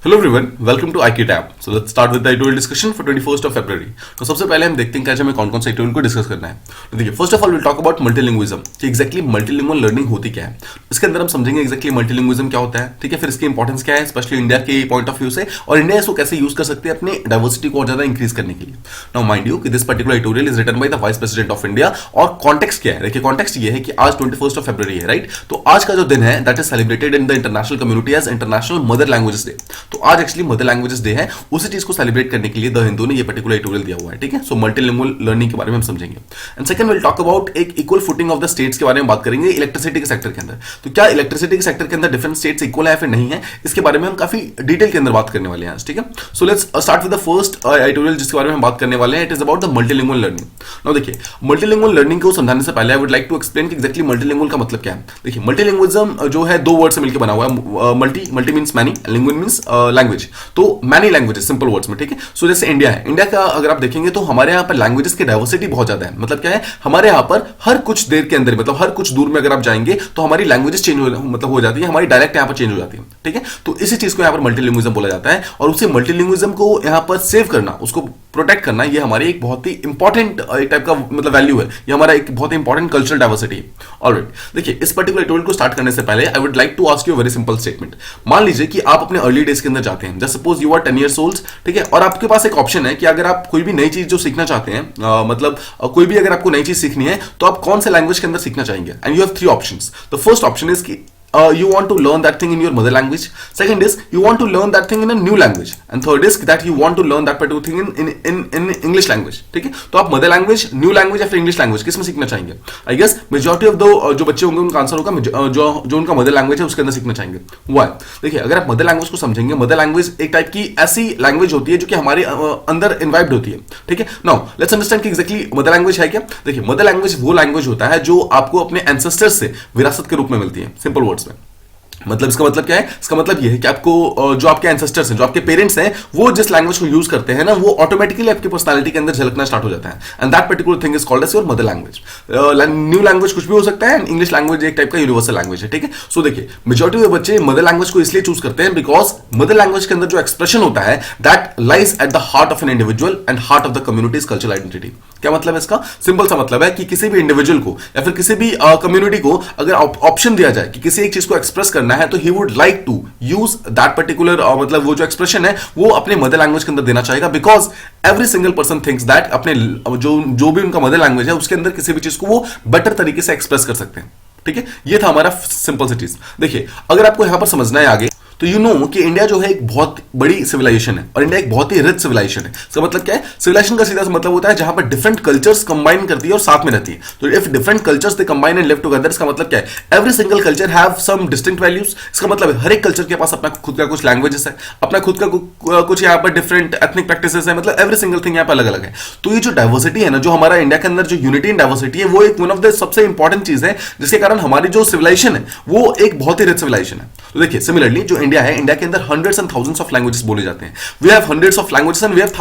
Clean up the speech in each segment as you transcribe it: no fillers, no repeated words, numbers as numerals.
Hello everyone, welcome to IQ tab. So let's start with the editorial discussion for 21st of February. तो सबसे पहले हम देखते हैं कि आज हमें कौन कौन से एडिटोरियल को डिस्कस करना है। तो देखिए, first of all will talk about मल्टीलिंग्विज्म कि एग्जैक्टली मल्टीलिंगुअल लर्निंग होती क्या है। इसके अंदर हम समझेंगे एग्जैक्टली मल्टीलिंग्विज्म क्या होता है, ठीक है, फिर इसकी इंपॉर्टेंस क्या है स्पेशली इंडिया के पॉइंट ऑफ व्यू से, और इंडिया इसको कैसे यूज कर सकते हैं अपने डाइवर्सिटी को और ज्यादा इंक्रीज करने के लिए। नाउ माइंड यू कि this particular editorial is written by the vice president of India, और कॉन्टेक्स्ट क्या है। देखिए, कॉन्टेक्स्ट ये है कि आज 21st ऑफ फरवरी है, राइट। तो आज का जो दिन है that is celebrated in the international community as international mother languages day. तो आज एक्चुअली मदर लैंग्वेजेस डे है, उसी चीज को सेलिब्रेट करने के लिए द हिंदू ने ये पर्टिकुलर एडिटोरियल दिया हुआ है, ठीक है। सो मल्टीलिंगुअल लर्निंग के बारे में हम समझेंगे। And second will talk about एक equal footing of the states के बारे में बात करेंगे इलेक्ट्रिसिटी के सेक्टर के अंदर। तो क्या इलेक्ट्रिसिटी के सेक्टर के अंदर डिफरेंट स्टेट्स इक्वल है फिर नहीं है, इसके बारे में हम काफी डिटेल के अंदर बात करने वाले हैं, ठीक है। So let's start with the first editorial जिसके बारे में हम बात करने वाले हैं। It is about the multilingual learning. Now देखिए, मल्टीलिंगुअल लर्निंग को समझाने से पहले I would like to explain कि एक्जैक्टली मल्टीलिंगुअल का मतलब क्या है। देखिए, मल्टीलिंग्विज्म जो है दो वर्ड से मिलकर बना हुआ है। Multi means many, linguine means language. तो मैनी लैंग्वेजेस सिंपल वर्ड्स में, ठीक है। सो जैसे इंडिया है, इंडिया का अगर आप देखेंगे तो हमारे यहाँ पर लैंग्वेजेस की डाइवर्सिटी बहुत ज्यादा है। मतलब क्या है, हमारे यहाँ पर हर कुछ देर के अंदर, मतलब हर कुछ दूर में अगर आप जाएंगे तो हमारी लैंग्वेजेस चेंज हो जाती है, हमारी डायलेक्ट यहाँ पर चेंज हो जाती है, ठीक है। तो इसी चीज को यहाँ पर मल्टीलिंग्विज्म बोला जाता है, और उसी मल्टीलिंग्विज्म को यहाँ पर सेव करना, उसको प्रोटेक्ट करना, ये हमारी एक बहुत ही इंपॉर्टेंट एक टाइप का मतलब वैल्यू है, ये हमारा एक बहुत ही इंपॉर्टेंट कल्चरल डाइवर्सिटी है। ऑलराइट, देखिए, इस पर्टिकुलर एडिटोरियल को स्टार्ट करने से पहले I would like to ask you very simple statement. मान लीजिए कि आप अपने अर्ली डेज के अंदर जाते हैं, just suppose you are 10 years old, ठीक है, और आपके पास एक ऑप्शन है कि अगर आप कोई भी नई चीज जो सीखना चाहते हैं, मतलब कोई भी अगर आपको नई चीज सीखनी है तो आप कौन से लैंग्वेज के अंदर सीखना चाहेंगे। And you have 3 options. The first option is कि you want to learn that thing in your mother language. Second is you want to learn that thing in a new language. And third is that you want to learn that particular thing in English language. ठीक है, तो आप mother language, new language या फिर English language किस में सीखना चाहेंगे? I guess majority of the जो बच्चे होंगे उनका आंसर होगा जो उनका मदर लैंग्वेज है उसके अंदर सीखना चाहेंगे। व्हाई? देखिए, अगर आप मदर लैंग्वेज को समझेंगे, मदर लैंग्वेज एक टाइप की ऐसी लैंग्वेज होती है जो कि हमारे अंदर इन्वाइब्ड होती है, ठीक है। नाउ लेट्स अंडरस्टैंड कि एग्जैक्टली मदर लैंग्वेज है क्या। देखिए, मदर लैंग्वेज वो लैंग्वेज होता है जो आपको अपने एंसेस्टर्स से विरासत के रूप में मिलती है, सिंपल वर्ड्स में। मतलब इसका मतलब क्या है? इसका मतलब ये है कि आपको जो आपके एंसेस्टर्स हैं, जो आपके पेरेंट्स हैं, वो जिस लैंग्वेज को यूज करते हैं ना, वो ऑटोमेटिकली आपकी पर्सनालिटी के अंदर झलकना स्टार्ट हो जाता है। And that particular thing is called as your mother language. New language कुछ भी हो सकता है, एंड इंग्लिश लैंग्वेज एक टाइप का यूनिवर्सल लैंग्वेज है, ठीक है। सो देखिए, मेजॉरिटी ऑफ बच्चे मदर लैंग्वेज को इसलिए चूज करते हैं बिकॉज मदर लैंग्वेज के अंदर जो एक्सप्रेशन होता है that lies at the heart of an individual and heart of the communities cultural identity. क्या मतलब है इसका? सिंपल सा मतलब है कि किसी भी इंडिविजुअल को या फिर किसी भी कम्युनिटी को अगर ऑप्शन दिया जाए कि किसी एक चीज को एक्सप्रेस करना है, तो he would like to use that particular मतलब वो जो एक्सप्रेशन है वो अपने मदर लैंग्वेज के अंदर देना चाहेगा, because every single person thinks that अपने जो भी उनका मदर लैंग्वेज है उसके अंदर किसी भी चीज को वो बेटर तरीके से एक्सप्रेस कर सकते हैं, ठीक है। ये था हमारा सिंपल सी चीज। देखिए, अगर आपको यहां पर समझना है आगे, तो यू नो कि इंडिया जो है एक बहुत बड़ी सिविलाइजेशन है, और इंडिया एक बहुत ही रिच सिविलाइजेशन है। इसका मतलब क्या है? सिविलाइजेशन का सीधा मतलब होता है जहां पर डिफरेंट कल्चर्स कंबाइन करती है और साथ में रहती है। तो if different cultures they combine and live together, इसका मतलब क्या है? Every single culture have some distinct values. इसका मतलब है हर एक कल्चर के पास अपना खुद का कुछ लैंग्वेजेस है, अपना खुद का कुछ यहाँ पर डिफरेंट एथनिक प्रैक्टिसेस है, मतलब एवरी सिंगल थिंग यहाँ पर अलग अलग है। तो ये जो डाइवर्सिटी है ना, जो हमारा इंडिया के अंदर जो यूनिटी इन डाइवर्सिटी है, वो एक वन ऑफ द सबसे इंपॉर्टेंट चीज है, जिसके कारण हमारी जो सिविलाइजेशन है वो एक बहुत ही रिच सिविलाइजेशन है। तो देखिए, सिमिलरली जो इंडिया है, इंडिया के अंदर hundreds and thousands of languages बोले जाते हैं। We have hundreds of languages and we have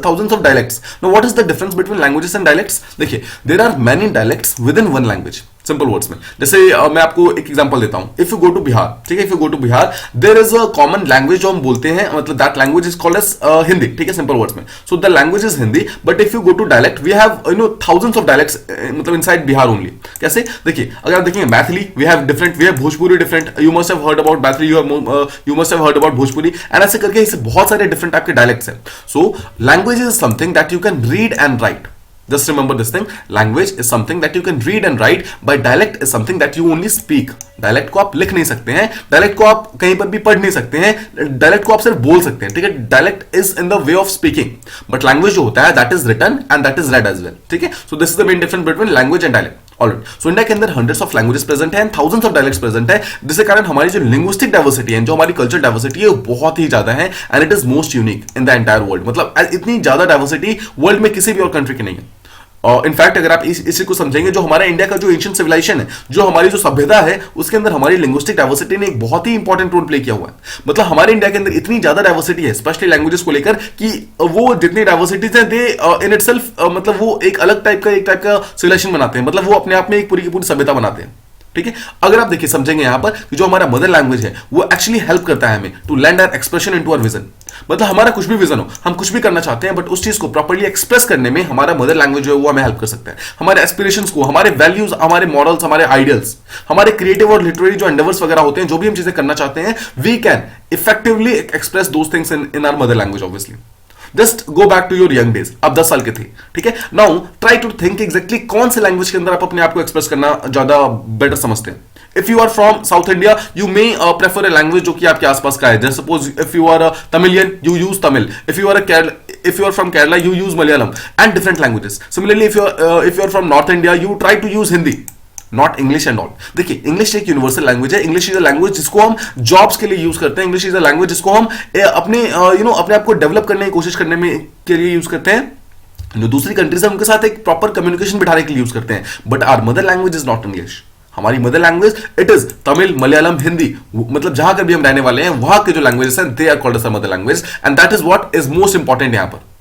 thousands of dialects. Now, what is the difference between languages and dialects? देखिए, there are many dialects within one language. Simple words में, जैसे मैं आपको एक example देता हूं। If you go to Bihar, ठीक है, if you go to Bihar, there is a common language जो हम बोलते हैं, मतलब that language is called as Hindi, ठीक है, सिंपल वर्ड्स में। So the language is Hindi, but if you go to dialect, we have thousands of dialects, मतलब inside Bihar only. कैसे? देखिए, अगर आप देखेंगे Maithili, we have different, we have Bhojpuri different, you must have heard about Maithili, you must have heard about Bhojpuri, and ऐसे करके इससे बहुत सारे डिफरेंट टाइप के डायलेक्ट्स हैं। So language is something that you can read and right. Just remember this thing. Language is something that you can read and write, but dialect is something that you only speak. Dialect को आप लिख नहीं सकते हैं, dialect को आप कहीं पर भी पढ़ नहीं सकते हैं, डायलेक्ट को आप सिर्फ बोल सकते हैं, ठीक है। Dialect is in the way of speaking, but language जो होता है that is written and that is read as well, ठीक है। So this is the main difference between language and dialect. Alright, so India के अंदर hundreds of languages present है and thousands of dialects present है, जिसके कारण हमारी जो लिंग्विस्टिक डाइवर्सिटी है, जो हमारी कल्चर डाइवर्सिटी है, वो बहुत ही ज्यादा है, and it is most unique in the entire world. मतलब इतनी ज्यादा डाइवर्सिटी वर्ल्ड में किसी भी और कंट्री की नहीं है। और इनफैक्ट अगर आप इसी को समझेंगे, जो हमारा इंडिया का जो एंशिएंट सिविलाइजेशन है, जो हमारी जो सभ्यता है, उसके अंदर हमारी लिंग्विस्टिक डाइवर्सिटी ने एक बहुत ही इंपॉर्टेंट रोल प्ले किया हुआ है। मतलब हमारे इंडिया के अंदर इतनी ज्यादा डाइवर्सिटी है, स्पेशली लैंग्वेजेस को लेकर, कि वो जितनी डाइवर्सिटीज हैं, दे इन इटसेल्फ मतलब वो एक अलग टाइप का सिविलाइजेशन बनाते हैं, मतलब वो अपने आप में एक पूरी की पूरी सभ्यता बनाते हैं, ठीक है। अगर आप देखिए समझेंगे यहां पर कि जो हमारा मदर लैंग्वेज है वो एक्चुअली हेल्प करता है हमें to land our expression into our vision. मतलब हमारा कुछ भी विजन हो, हम कुछ भी करना चाहते हैं, बट उस चीज को प्रॉपर्ली एक्सप्रेस करने में हमारा मदर लैंग्वेज जो है वो हमें हेल्प कर सकता है। हमारे एस्पिरेशंस को, हमारे वैल्यूज, हमारे मॉरल्स, हमारे आइडियल्स, हमारे क्रिएटिव और लिटरेरी जो एंडेवर्स वगैरह होते हैं, जो भी हम चीजें करना चाहते हैं, we can effectively express those things in our mother language obviously. Just go back to your young days, आप 10 साल के थे, ठीक है। Now try to think exactly कौन से लैंग्वेज के अंदर आप अपने आप को एक्सप्रेस करना ज्यादा बेटर समझते हैं। If you are from south India, you may prefer a language जो कि आपके आसपास का है। जैसे suppose if you are a Tamilian, you use Tamil. If you are from Kerala, you use Malayalam and different languages. Similarly, if you're from North India, you try to use Hindi, not English and all. देखिए, English एक universal language है। English is a language जिसको हम jobs के लिए use करते हैं। English is a language जिसको हम अपने अपने आप को डेवलप करने की कोशिश करने में के लिए यूज करते हैं। जो दूसरी कंट्रीज है उनके साथ एक प्रॉपर कम्युनिकेशन बिठाने के लिए यूज करते हैं। But our mother language is not English. हमारी mother language it is Tamil, Malayalam, Hindi. मतलब जहां कर भी हम रहने वाले हैं वहां के जो लैंग्वेजेस हैं they are called as mother language, and that is what is most important यहां पर।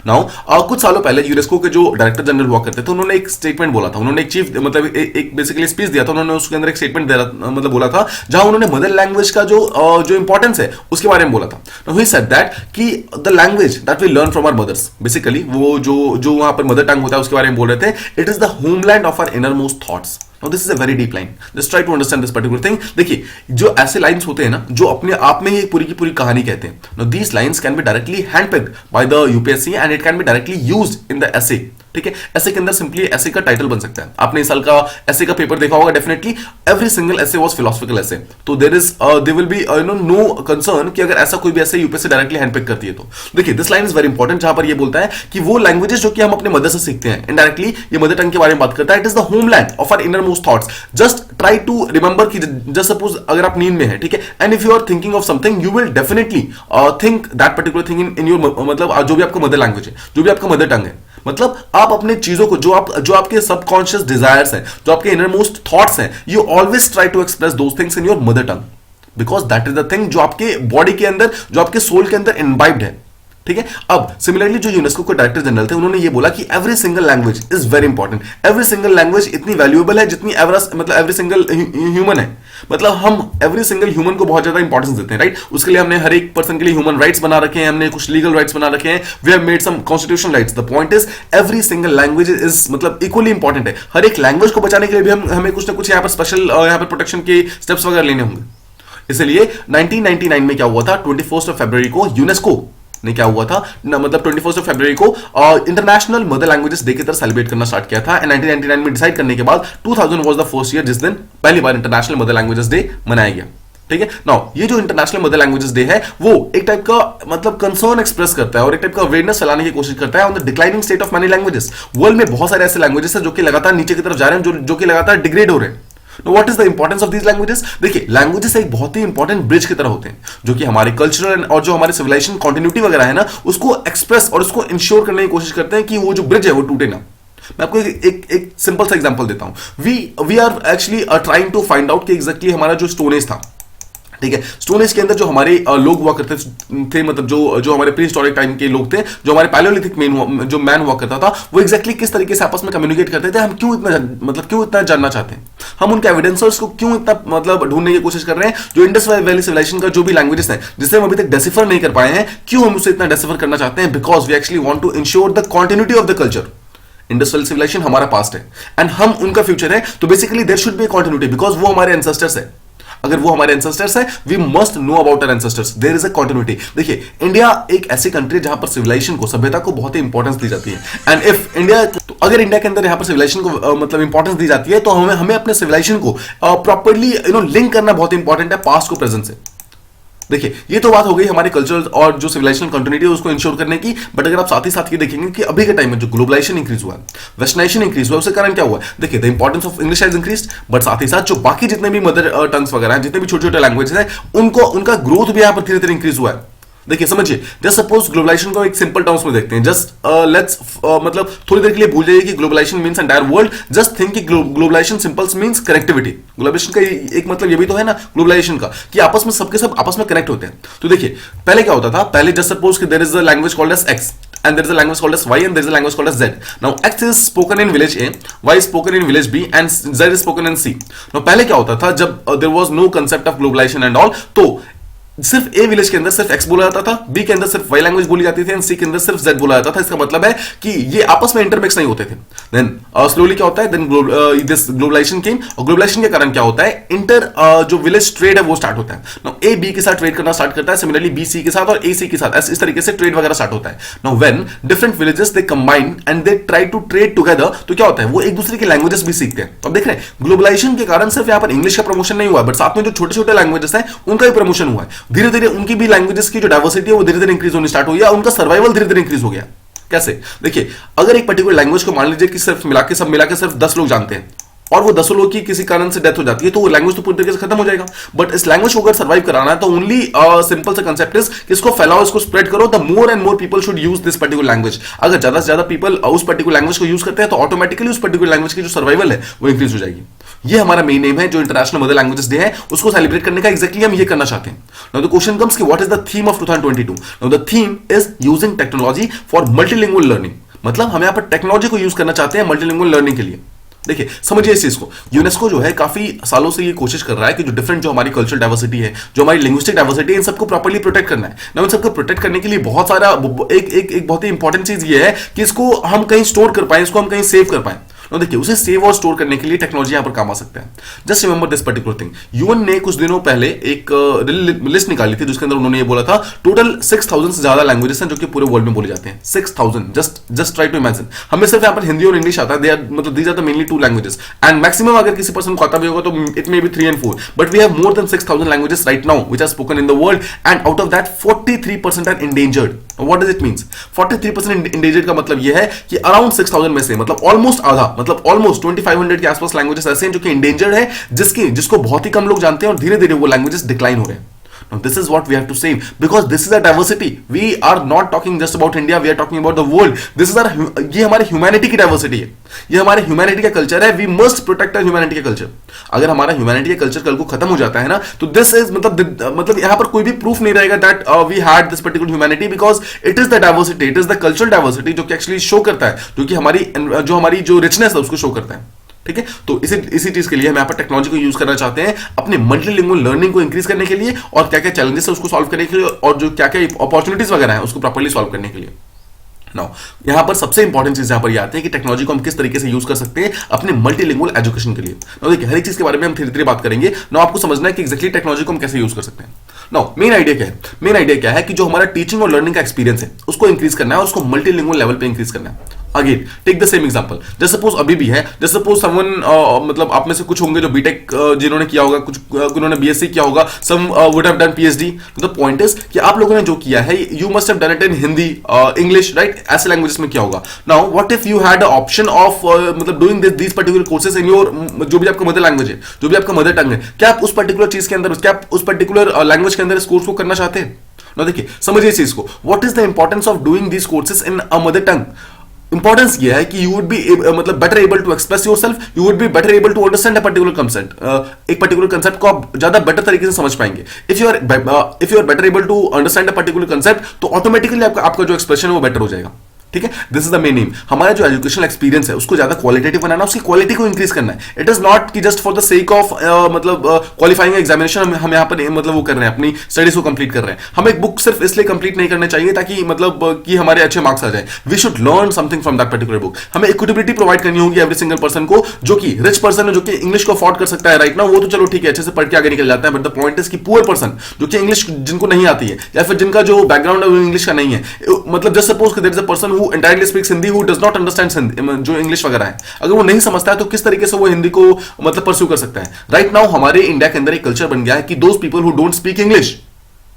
नाउ कुछ सालों पहले यूनेस्को के जो डायरेक्टर जनरल हुआ करते थे, उन्होंने एक स्टेटमेंट बोला था। उन्होंने एक चीफ मतलब एक बेसिकली स्पीच दिया था। उन्होंने उसके अंदर एक स्टेटमेंट मतलब बोला था, जहां उन्होंने मदर लैंग्वेज का जो इंपॉर्टेंस है उसके बारे में बोला था। नाउ ही सेड दैट कि the language that we learn from our mothers, basically वो जो वहां पर मदर टंग होता है उसके बारे में बोल रहे थे। It is the homeland of our innermost thoughts. Now this is a very deep line. Just try to understand this particular thing. देखिए, जो ऐसे लाइंस होते हैं ना, जो अपने आप में ही एक पूरी की पूरी कहानी कहते हैं। Now these lines can be directly handpicked by the UPSC and it can be directly used in the essay. ठीक है, ऐसे के अंदर सिंपली ऐसे का टाइटल बन सकता है। आपने इस साल का ऐसे का पेपर देखा होगा definitely. Every single essay was philosophical essay. तो there will be no concern कि अगर ऐसा कोई भी ऐसे यूपीएससी डायरेक्टली हैंडपिक करती है तो। देखिए, this line is very important, जहां पर ये बोलता है कि वो लैंग्वेजेस जो कि हम अपने मदर से सीखते हैं, इनडायरेक्टली ये मदर टंग के बारे में बात करता है। It is the homeland of our inner most thoughts. Just try to remember कि जस्ट सपोज अगर आप नींद में है, ठीक है, and if you are thinking of something, you will definitely think that particular thing in your मतलब जो भी आपका मदर लैंग्वेज है, जो भी आपका मदर टंग है। मतलब आप अपने चीजों को जो आपके सबकॉन्शियस डिजायर्स हैं, जो आपके इनर मोस्ट थॉट्स हैं, you always try to express those things in your mother tongue, because that is the thing जो आपके बॉडी के अंदर, जो आपके सोल के अंदर इनवाइब्ड है। ठीक है। अब सिमिलरली जो यूनेस्को के डायरेक्टर जनरल थे, उन्होंने ये बोला कि every single language is very important. Every single language इतनी वैल्यूएबल है जितनी एवरी सिंगल ह्यूमन है। मतलब हम एवरी सिंगल ह्यूमन को बहुत ज्यादा इंपॉर्टेंस देते हैं, राइट। उसके लिए हमने हर एक पर्सन के लिए ह्यूमन राइट्स बना रखे हैं, हमने कुछ लीगल राइट्स बना रखे हैं, we have made some constitutional rights. The point is every single language is मतलब इक्वली इंपॉर्टेंट है। हर एक लैंग्वेज को बचाने के लिए भी हमें कुछ ना कुछ यहाँ पर स्पेशल यहाँ पर प्रोटेक्शन के स्टेप्स वगैरह लेने होंगे। इसलिए 1999 में क्या हुआ था, 21 फरवरी को यूनेस्को ने क्या हुआ था मतलब 21 फरवरी को इंटरनेशनल मदर लैंग्वेजेस डे की तरह सेलिब्रेट करना स्टार्ट किया था। एंड 1999 में डिसाइड करने के बाद 2000 वाज द फर्स्ट ईयर जिस दिन पहली बार इंटरनेशनल मदर लैंग्वेजेस डे मनाया गया। ठीक है। नाउ ये जो इंटरनेशनल मदर लैंग्वेजेस डे है वो एक टाइप का मतलब कंसर्न एक्सप्रेस करता है और एक टाइप का अवेयरनेस फैलाने की कोशिश करता है on the declining state of many languages. World में बहुत सारे ऐसे लैंग्वेजेस हैं जो कि लगातार नीचे की तरफ जा रहे हैं, जो कि लगातार डिग्रेड हो रहे हैं। What is the importance of these languages? देखिए, लैंग्वेजेस एक बहुत ही इंपॉर्टेंट ब्रिज की तरह होते हैं, जो कि हमारे कल्चरल और जो हमारे सिविलाइजेशन कंटिन्यूटी वगैरह है ना, उसको एक्सप्रेस और उसको इंश्योर करने की कोशिश करते हैं कि वो जो ब्रिज है वो टूटे ना। मैं आपको एक सिंपल सा एग्जांपल देता हूं। We are actually trying to find out कि एग्जैक्टली हमारा जो स्टोन एज था, ठीक है, स्टोन एज के अंदर जो हमारे लोग हुआ करते थे, मतलब जो हमारे प्री हिस्टोरिक टाइम के लोग थे, जो हमारे पैलियोलिथिक जो मैन हुआ करता था, वो एग्जैक्टली किस तरीके से आपस में कम्युनिकेट करते थे, हम क्यों इतना जानना चाहते हैं, हम उनके एविडेंसेस को क्यों इतना मतलब ढूंढने की कोशिश कर रहे हैं। जो इंडस वैली सिविलाइजेशन का जो भी लैंग्वेजेस है जिसे हम अभी तक डेसिफर नहीं कर पाए हैं, क्यों हम उसे इतना डेसिफर करना चाहते हैं, because we actually want to ensure the continuity of the culture. Industrial civilization हमारा पास्ट है एंड हम उनका फ्यूचर है, तो basically there should be a continuity because वो हमारे एंसेस्टर्स है। अगर वो हमारे एंसेस्टर्स है, we must know about our ancestors, there is a continuity. देखिए, इंडिया एक ऐसी कंट्री जहां पर सिविलाइजेशन को, सभ्यता को बहुत ही इंपॉर्टेंस दी जाती है। एंड इफ इंडिया, तो अगर इंडिया के अंदर यहां पर सिविलाइजेशन को मतलब इंपॉर्टेंस दी जाती है, तो हमें अपने सिविलाइजेशन को प्रॉपर्ली लिंक करना बहुत इंपॉर्टेंट है पास्ट को प्रेजेंट से। देखिए, ये तो बात हो गई हमारे कल्चरल और जो सिविलाइजेशन कंटिन्यूटी है उसको इंश्योर करने की। बट अगर आप साथ ही साथ ये देखेंगे कि अभी के टाइम में जो ग्लोबलाइजेशन इंक्रीज हुआ है, वेस्टर्नाइजेशन इंक्रीज हुआ है, उसके कारण क्या हुआ है, देखिए, the importance of English has increased, but साथ ही साथ जो बाकी जितने भी मदर टंग्स वगैरह हैं, जितने भी छोटे छोटे लैंग्वेजेस हैं, उनका ग्रोथ भी यहाँ पर धीरे धीरे इंक्रीज हुआ है। देखिए, समझिए, जस्ट सपोज ग्लोबलाइजेशन को एक सिंपल टर्म्स में देखते हैं। जस्ट लेट्स मतलब थोड़ी देर के लिए भूल जाइए कि globalization means entire world. Just think कि globalization simples means connectivity. Globalization का एक मतलब ये भी तो है ना ग्लोबलाइजेशन का, कि आपस में सबके सब आपस में कनेक्ट होते हैं। तो देखिए, पहले क्या होता था, पहले जस्ट सपोज कि there is a language called as X. and there is a language called as Y, and there is a language called as Z. Now X is spoken in village A, Y is spoken in village B, and Z is spoken in C. Now पहले क्या होता था जब there was no concept of globalization and all, तो सिर्फ ए village के अंदर सिर्फ एक्स बोला जाता था, बी के अंदर सिर्फ वाई लैंग्वेज बोली जाती थी, एंड सी के अंदर सिर्फ जेड बोला जाता था. इसका मतलब है कि ये आपस में इंटरमिक्स नहीं होते थे. देन स्लोली क्या होता है, देन दिस ग्लोबलाइजेशन केम, और ग्लोबलाइजेशन के कारण क्या होता है, इंटर जो विलेज ट्रेड है वो स्टार्ट होता है. नाउ ए बी के साथ ट्रेड करना स्टार्ट करता है, सिमिलरली बी सी के साथ और ए सी के साथ, इस तरीके से ट्रेड वगैरह स्टार्ट होता है. Now when different villages they combine and they try to trade together, तो क्या होता है, वो एक दूसरे के लैंग्वेजेस भी सीखते हैं. तो अब देख रहे हैं ग्लोबलाइजेशन के कारण सिर्फ यहाँ पर इंग्लिश का प्रमोशन नहीं हुआ, बट साथ में जो छोटे छोटे लैंग्वेजेस हैं उनका भी प्रमोशन हुआ है. धीरे धीरे उनकी भी लैंग्वेजेस की जो डाइवर्सिटी है वो धीरे धीरे इंक्रीज होनी स्टार्ट हुई है, उनका सर्वाइवल धीरे धीरे इंक्रीज हो गया. कैसे, देखिए अगर एक पर्टिकुलर लैंग्वेज को मान लीजिए कि सिर्फ मिलाके सिर्फ 10 लोग जानते हैं, और वो 10 लोगों की किसी कारण से डेथ हो जाती है, तो वो लैंग्वेज तो पूरी तरीके से खत्म हो जाएगा. बट इस लैंग्वेज को अगर सर्वाइव कराना है तो ओनली सिंपल सा कंसेप्ट इज कि इसको फैलाओ, इसको स्प्रेड करो. The more and more people should use this particular language. अगर ज्यादा से ज्यादा पीपल उस पर्टिकुलर लैंग्वेज को यूज करते हैं तो ऑटोमेटिकली उस पर्टिकुलर लैंग्वेज की जो सर्वाइवल है वो इंक्रीज हो जाएगी. ये हमारा मेन एम है, जो इंटरनेशनल मदर लैंग्वेजेस डे है उसको सेलिब्रेट करने का. एक्जैक्टली हम ये करना चाहते हैं. नाउ द क्वेश्चन कम्स कि what is the theme of 2022. Now the theme is using technology for multilingual learning. मतलब हम यहां पर टेक्नोलॉजी को यूज करना चाहते हैं मल्टीलिंगुअल लर्निंग के लिए. देखिए समझिए इस चीज को, यूनेस्को जो है काफी सालों से ये कोशिश कर रहा है कि जो डिफरेंट जो हमारी कल्चरल डाइवर्सिटी है, जो हमारी लिंग्विस्टिक डाइवर्सिटी है, इन सबको प्रॉपर्ली प्रोटेक्ट करना है. ना इन सबको प्रोटेक्ट करने के लिए बहुत सारा एक बहुत ही इंपॉर्टेंट चीज ये है कि इसको हम कहीं स्टोर कर पाए, इसको हम कहीं सेव कर पाए. तो देखिए उसे सेव और स्टोर करने के लिए टेक्नोलॉजी यहां पर काम आ सकता है. Just remember this particular thing. UN ने कुछ दिनों पहले एक लिस्ट निकाली थी जिसके अंदर उन्होंने ये बोला था टोटल 6000 से ज्यादा लैंग्वेजेस हैं जो कि पूरे वर्ल्ड में बोले जाते हैं. 6000. Just try to imagine. हमें सिर्फ यहां पर हिंदी और इंग्लिश आता है. दे आर मतलब these are the mainly two languages, and maximum अगर किसी पर्सन को आता भी होगा तो it may be 3 and 4, but we have more than 6000 languages right now which are spoken in the world, and out of that 43% are endangered. What does it means? 43% endangered का मतलब यह है कि अराउंड 6000 में से मतलब ऑलमोस्ट आधा, मतलब ऑलमोस्ट 2500 के आसपास लैंग्वेजेस ऐसे हैं जो कि endangered है, जिसको बहुत ही कम लोग जानते हैं, और धीरे धीरे वो लैंग्वेजेस डिक्लाइन हो रहे हैं. Now this is what we have to save, because this is a diversity. We are not talking just about India, we are talking about the world. This is our, ये हमारे humanity की diversity है, ये हमारे humanity का culture है. We must protect our humanity का culture. अगर हमारा ह्यूमैनिटी का कल्चर कल को खत्म हो जाता है ना, तो दिस इज मतलब यहाँ पर कोई भी प्रूफ नहीं रहेगा that we had this particular humanity, because it is the diversity, it is the cultural diversity जो कि एक्चुअली शो करता है, जो कि हमारी जो रिचनेस है उसको शो करता है. ठीक है, तो इसी चीज के लिए हम यहाँ पर टेक्नोलॉजी को यूज करना चाहते हैं अपने मल्टीलिंगुअल लर्निंग को इंक्रीज करने के लिए, और क्या क्या चैलेंजेस है उसको सॉल्व करने के लिए, और जो क्या क्या अपॉर्चुनिटीज वगैरह है उसको प्रॉपर्ली सॉल्व करने के लिए. नाउ यहां पर सबसे इंपॉर्टेंट चीज यहां पर ये आती है कि टेक्नोलॉजी को हम किस तरीके से यूज कर सकते हैं अपने मल्टीलिंगुअल एजुकेशन के लिए. नाउ देखिए हर एक चीज के बारे में हम धीरे धीरे बात करेंगे. नाउ आपको समझना है कि एक्जैक्टली टेक्नोलॉजी को हम कैसे यूज कर सकते हैं. नाउ मेन आइडिया क्या है, मेन आइडिया क्या है कि जो हमारा टीचिंग और लर्निंग का एक्सपीरियंस है उसको इंक्रीज करना है और उसको मल्टीलिंगुअल लेवल पे इंक्रीज करना है. Again take the same example. Just suppose अभी भी है, जस्ट सपोज समवन मतलब आप में से कुछ होंगे जो बीटेक जिन्होंने किया होगा, कुछ उन्होंने बीएससी किया होगा, some would have done PhD. The point is कि आप लोगों ने जो किया है you must have done it in Hindi, English, right, ऐसे लैंग्वेजेस में किया होगा. Now what if you had option of मतलब doing these particular courses in your जो भी आपका मदर लैंग्वेज है, जो भी आपका मदर टंग है, क्या आप उस पर्टिकुलर चीज के अंदर, क्या आप उस पर्टिकुलर लैंग्वेज के अंदर इस कोर्स को करना चाहते हैं? ना देखिए समझिए इस चीज को. What is the importance of doing these courses in a mother tongue? Importance ये है कि यू वुड बी मतलब better able to express yourself, you would be better able to understand a particular concept. एक particular concept को आप ज्यादा better तरीके से समझ पाएंगे. If you are better able to understand a particular concept, तो ऑटोमेटिकली आपका जो एक्सप्रेशन है वो बेटर हो जाएगा. ठीक है, this is the main M. हमारा जो एजुकेशनल एक्सपीरियंस है उसको ज्यादा क्वालिटेटिव बनाना, उसकी क्वालिटी को इंक्रीज करना है. इट इज नॉट कि just for the sake of मतलब क्वालिफाइंग एग्जामिनेशन हम यहाँ पर मतलब वो कर रहे हैं, अपनी स्टडीज को कंप्लीट कर रहे हैं. हम एक बुक सिर्फ इसलिए कंप्लीट नहीं करना चाहिए ताकि मतलब कि हमारे अच्छे मार्क्स आ जाए. We should learn something from that particular book. हमें इक्विटेबिलिटी प्रोवाइड करनी होगी एवरी सिंगल पर्सन को. जो कि रिच पर्सन है, जो कि इंग्लिश को अफोर्ड कर सकता है राइट नाउ, वो तो चलो ठीक है, अच्छे से पढ़ के आगे निकल जाता है. बट द पॉइंट इज कि पुअर पर्सन जो कि इंग्लिश जिनको नहीं आती है, या फिर जिनका जो बैकग्राउंड है वो इंग्लिश का नहीं है, मतलब just suppose there is a person who entirely speaks Hindi, who does not understand जो इंग्लिश वगैरह है, अगर वो नहीं समझता है तो किस तरीके से वो हिंदी को मतलब परस्यू कर सकता है. राइट नाउ हमारे इंडिया के अंदर एक कल्चर बन गया है कि those people who don't speak English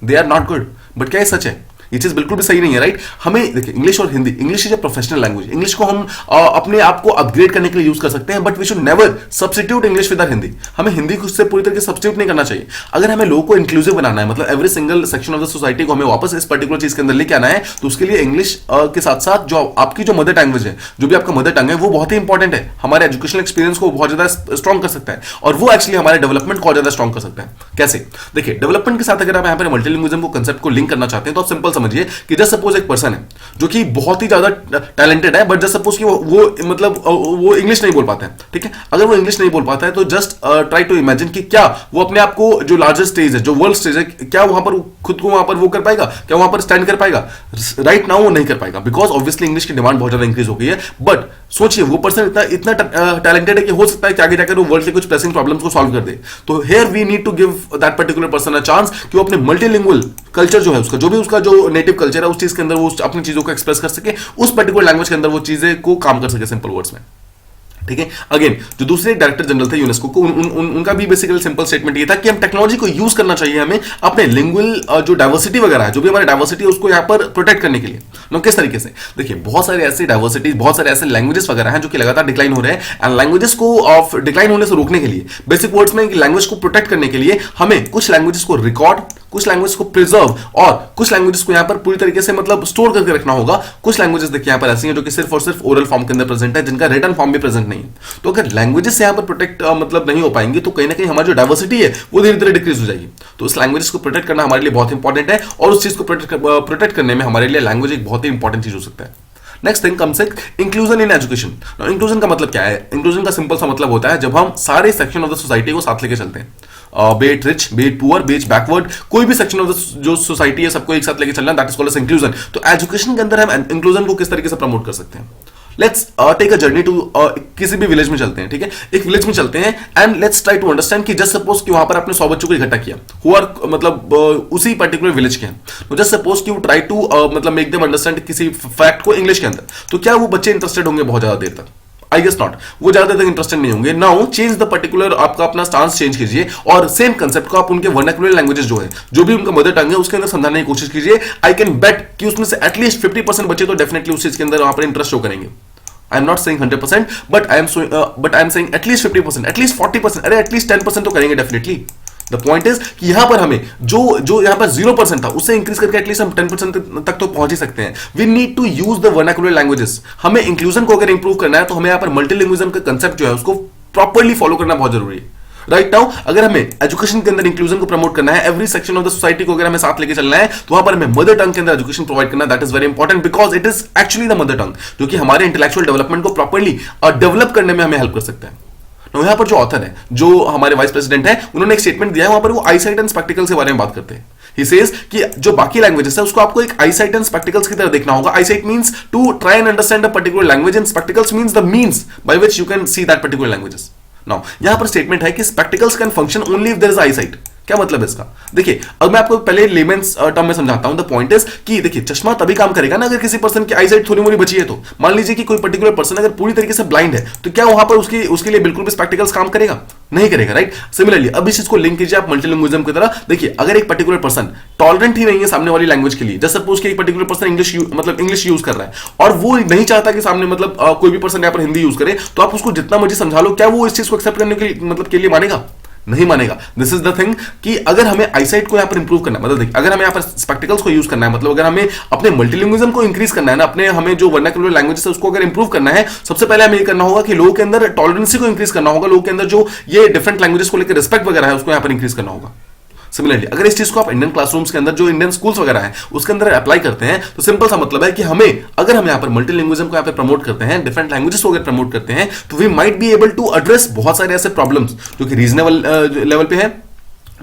they are not good. But क्या ये सच है? ये चीज बिल्कुल भी सही नहीं है, राइट. हमें देखिए इंग्लिश और Hindi, English is a professional language. English को हम अपने आप को अपग्रेड करने के लिए यूज कर सकते हैं, but we should never substitute English with Hindi. हमें हिंदी को उससे पूरी तरीके से सब्स्टिट्यूट नहीं करना चाहिए. अगर हमें लोगों को इंक्लूसिव बनाना है, मतलब every single section of the society को हमें वापस इस पर्टिकुलर चीज के अंदर लेके आना है, तो उसके लिए इंग्लिश के साथ साथ जो आपकी जो मदर लैंग्वेज है, जो भी आपका मदर टंग है, वो बहुत ही इंपॉर्टेंट है. हमारे एजुकेशनल एक्सपीरियंस को बहुत ज्यादा स्ट्रॉन्ग कर सकता है, और वो एक्चुअली हमारे डेवलपमेंट को और ज्यादा स्ट्रॉन्ग कर सकता है. कैसे? देखिए डेवलपमेंट के साथ अगर आप यहाँ पर मल्टीलिंग्विज्म को कंसेप्ट को लिंक करना चाहते हैं तो आप सिंपल समझिए कि जस्ट सपोज एक पर्सन है जो कि बहुत ही ज्यादा टैलेंटेड है, बट जस्ट सपोज कि वो मतलब वो इंग्लिश नहीं बोल पाता है, ठीक है। अगर वो इंग्लिश नहीं बोल पाता है तो जस्ट ट्राई टू इमेजिन कि क्या वो अपने आप को जो लार्जेस्ट स्टेज है, जो वर्ल्ड स्टेज है, क्या वहां पर खुद को वहां पर वो कर पाएगा, क्या वहां पर स्टैंड कर पाएगा? राइट नाउ वो नहीं कर पाएगा, बिकॉज ऑब्वियसली इंग्लिश की डिमांड बहुत ज्यादा इंक्रीज हो गई है। बट सोचिए वो पर्सन इतना इतना टैलेंटेड है कि हो सकता है कि आगे जाकर वो वर्ल्ड के कुछ प्रेसिंग प्रॉब्लम्स को सॉल्व कर दे। तो here we need to give that particular person a chance कि वो अपने मल्टीलिंगुअल कल्चर जो है उसका, जो भी उसका जो नेटिव कल्चर है, उस चीज के अंदर वो अपनी चीजों को एक्सप्रेस कर सके, उस पर्टिकुलर लैंग्वेज के अंदर वो चीजें को काम कर सके सिंपल वर्ड्स में, ठीक है। अगेन जो दूसरे डायरेक्टर जनरल थे यूनेस्को को, उनका भी बेसिकली सिंपल स्टेटमेंट ये था कि हम टेक्नोलॉजी को यूज करना चाहिए हमें अपने लिंगुअल जो डाइवर्सिटी वगैरह है, जो भी हमारी डाइवर्सिटी है, उसको यहाँ पर प्रोटेक्ट करने के लिए। नो किस तरीके से? देखिए बहुत सारे ऐसे डाइवर्सिटीज, बहुत सारे ऐसे लैंग्वेजेस वगैरह हैं जो कि लगातार डिक्लाइन हो रहे हैं, एंड लैंग्वेजेस को ऑफ डिक्लाइन होने से रोकने के लिए, बेसिक वर्ड्स में लैंग्वेज को प्रोटेक्ट करने के लिए हमें कुछ लैंग्वेजेस को रिकॉर्ड, कुछ लैंग्वेज को प्रिजर्व और कुछ लैंग्वेजेस को यहां पर पूरी तरीके से मतलब स्टोर करके रखना होगा। कुछ लैंग्वेजेस देखिए यहां पर ऐसी हैं जो कि सिर्फ और सिर्फ ओरल फॉर्म के अंदर प्रेजेंट है, जिनका रिटन फॉर्म भी प्रेजेंट नहीं है। तो अगर लैंग्वेजेस यहां पर प्रोटेक्ट मतलब नहीं हो पाएंगे तो कहीं ना कहीं हमारी जो डाइवर्सिटी है वो धीरे धीरे डिक्रीज हो जाएगी। तो उस लैंग्वेजेस को प्रोटेक्ट करना हमारे लिए बहुत इंपॉर्टेंट है, और उस चीज को प्रोटेक्ट करने में हमारे लिए लैंग्वेज एक बहुत ही इंपॉर्टेंट चीज हो सकता है। Next thing comes inclusion in education. Inclusion का मतलब क्या है? इंक्लूजन का सिंपल सा मतलब होता है जब हम सारे सेक्शन ऑफ द सोसाइटी को साथ लेके चलते हैं, be it rich, be it poor, be it backward, कोई भी सेक्शन ऑफ द जो सोसाइटी है सबको एक साथ लेके चलना, that is called as inclusion. तो एजुकेशन के अंदर हम इंक्लूजन को किस तरीके से प्रमोट कर सकते हैं? Let's take a journey to किसी भी विलेज में चलते हैं, ठीक है। एक विलेज में चलते हैं and let's try to understand कि जस्ट सपोज कि वहां पर आपने 100 बच्चों को इकट्ठा किया, हु आर मतलब उसी पर्टिकुलर विलेज के हैं। तो जस्ट सपोज कि यू ट्राई टू मतलब मेक देम अंडरस्टैंड किसी फैक्ट को इंग्लिश के अंदर, तो क्या वो बच्चे इंटरेस्टेड होंगे बहुत ज्यादा देर तक? आई गेस नॉट, वो ज्यादा तक इंटरेस्टेड नहीं होंगे। नाउ चेंज द पर्टिकुलर, आपका अपना स्टांस चेंज कीजिए और सेम कंसेप्ट को आप उनके वर्नाक्युलर लैंग्वेजेस जो है, जो भी उनका मदर टंग है, उसके अंदर समझाने की कोशिश कीजिए। आई कैन बेट कि उसमें से एटलीस्ट 50% बच्चे तो डेफिनेटली उस चीज के अंदर वहां पर इंटरेस्ट शो करेंगे। I am not saying 100%, but I am saying at least 50%, at least 40%, अरे एटलीस्ट 10% तो करेंगे डेफिनेटली। द पॉइंट इज कि यहां पर हमें जो यहां पर 0% था उससे इंक्रीज करके एटलीस्ट हम 10% तक तो पहुंच ही सकते हैं। We need to use the vernacular languages. हमें इंक्लूजन को अगर इंप्रूव करना है तो हमें यहां पर मल्टीलिंग्विज्म का कंसेप्ट जो है उसको प्रॉपर्ली फॉलो करना बहुत जरूरी है। राइट नाउ अगर हमें एजुकेशन के अंदर इंक्लूजन को प्रमोट करना है, every section of the society को अगर हमें साथ लेके चलना है, तो वहां पर हमें मदर टंग के अंदर एजुकेशन प्रोवाइड करना, that is very important, because it is actually the mother tongue जो कि हमारे इंटेलेक्चुअल डेवलपमेंट को प्रॉपर्ली डेवलप करने में हमें हेल्प कर सकता है। यहां पर जो ऑथर है, जो हमारे वाइस प्रेसिडेंट है, उन्होंने एक स्टेटमेंट दिया है, वहां पर वो आईसाइट एंड स्पेक्टिकल्स के बारे में बात करते हैं। ही सेज कि जो बाकी लैंग्वेजेस है उसको आपको एक आईसाइट एंड स्पेक्टिकल्स की तरह देखना होगा। Eyesight means to try and understand a particular language, and spectacles means the means by which you can see that particular languages. Now यहां पर स्टेटमेंट है कि spectacles can function only if there is eyesight. क्या मतलब है इसका? देखिए अब मैं आपको पहले लेमेंस टर्म में समझाता हूं। द पॉइंट इज कि देखिए चश्मा तभी काम करेगा ना अगर किसी पर्सन की आईसाइट थोड़ी मोड़ी बची है। तो मान लीजिए कि कोई पर्टिकुलर पर्सन अगर पूरी तरीके से ब्लाइंड है तो क्या वहां पर उसके लिए बिल्कुल भी स्पेक्टिकल्स काम करेगा? नहीं करेगा, राइट। सिमिलरली अब इस चीज को लिंक कीजिए आप मल्टीलिंग्विज्म की तरह। देखिए अगर एक पर्टिकुलर पर्सन टॉलरेंट ही नहीं है सामने वाली लैंग्वेज के लिए, जस्ट सपोज कि एक पर्टिकुलर पर्सन इंग्लिश यूज कर रहा है और वो नहीं चाहता कि सामने मतलब कोई भी पर्सन यहां पर हिंदी यूज करे, तो आप उसको जितना मर्जी समझा लो, क्या वो इस चीज को एक्सेप्ट करने के लिए मानेगा? नहीं मानेगा। दिस इज द थिंग कि अगर हमें आईसाइट को यहां पर इंप्रूव करना है, मतलब देखिए अगर हमें यहां पर स्पेक्टिकल्स को यूज करना है, मतलब अगर हमें अपने मल्टीलिंग्विज्म को इंक्रीज करना है ना, अपने हमें जो वर्नाक्युलर लैंग्वेजेस है उसको अगर इंप्रूव करना है, सबसे पहले हमें ये करना होगा कि लोगों के अंदर टॉलरेंसी को इंक्रीज करना होगा। लोगों के अंदर जो ये डिफरेंट लैंग्वेजेस को लेकर रिस्पेक्ट वगैरह है उसको यहां पर इंक्रीज करना होगा। सिमिलरली अगर इस चीज को आप इंडियन क्लासरूम्स के अंदर, जो इंडियन स्कूल्स वगैरह हैं उसके अंदर अप्लाई करते हैं, तो सिंपल सा मतलब है कि अगर हम यहाँ पर मल्टीलिंग्विज्म को यहाँ पर प्रमोट करते हैं, डिफरेंट लैंग्वेजेस को अगर प्रमोट करते हैं, तो we might be able to address बहुत सारे ऐसे प्रॉब्लम्स जो कि रीजनेबल लेवल पे है,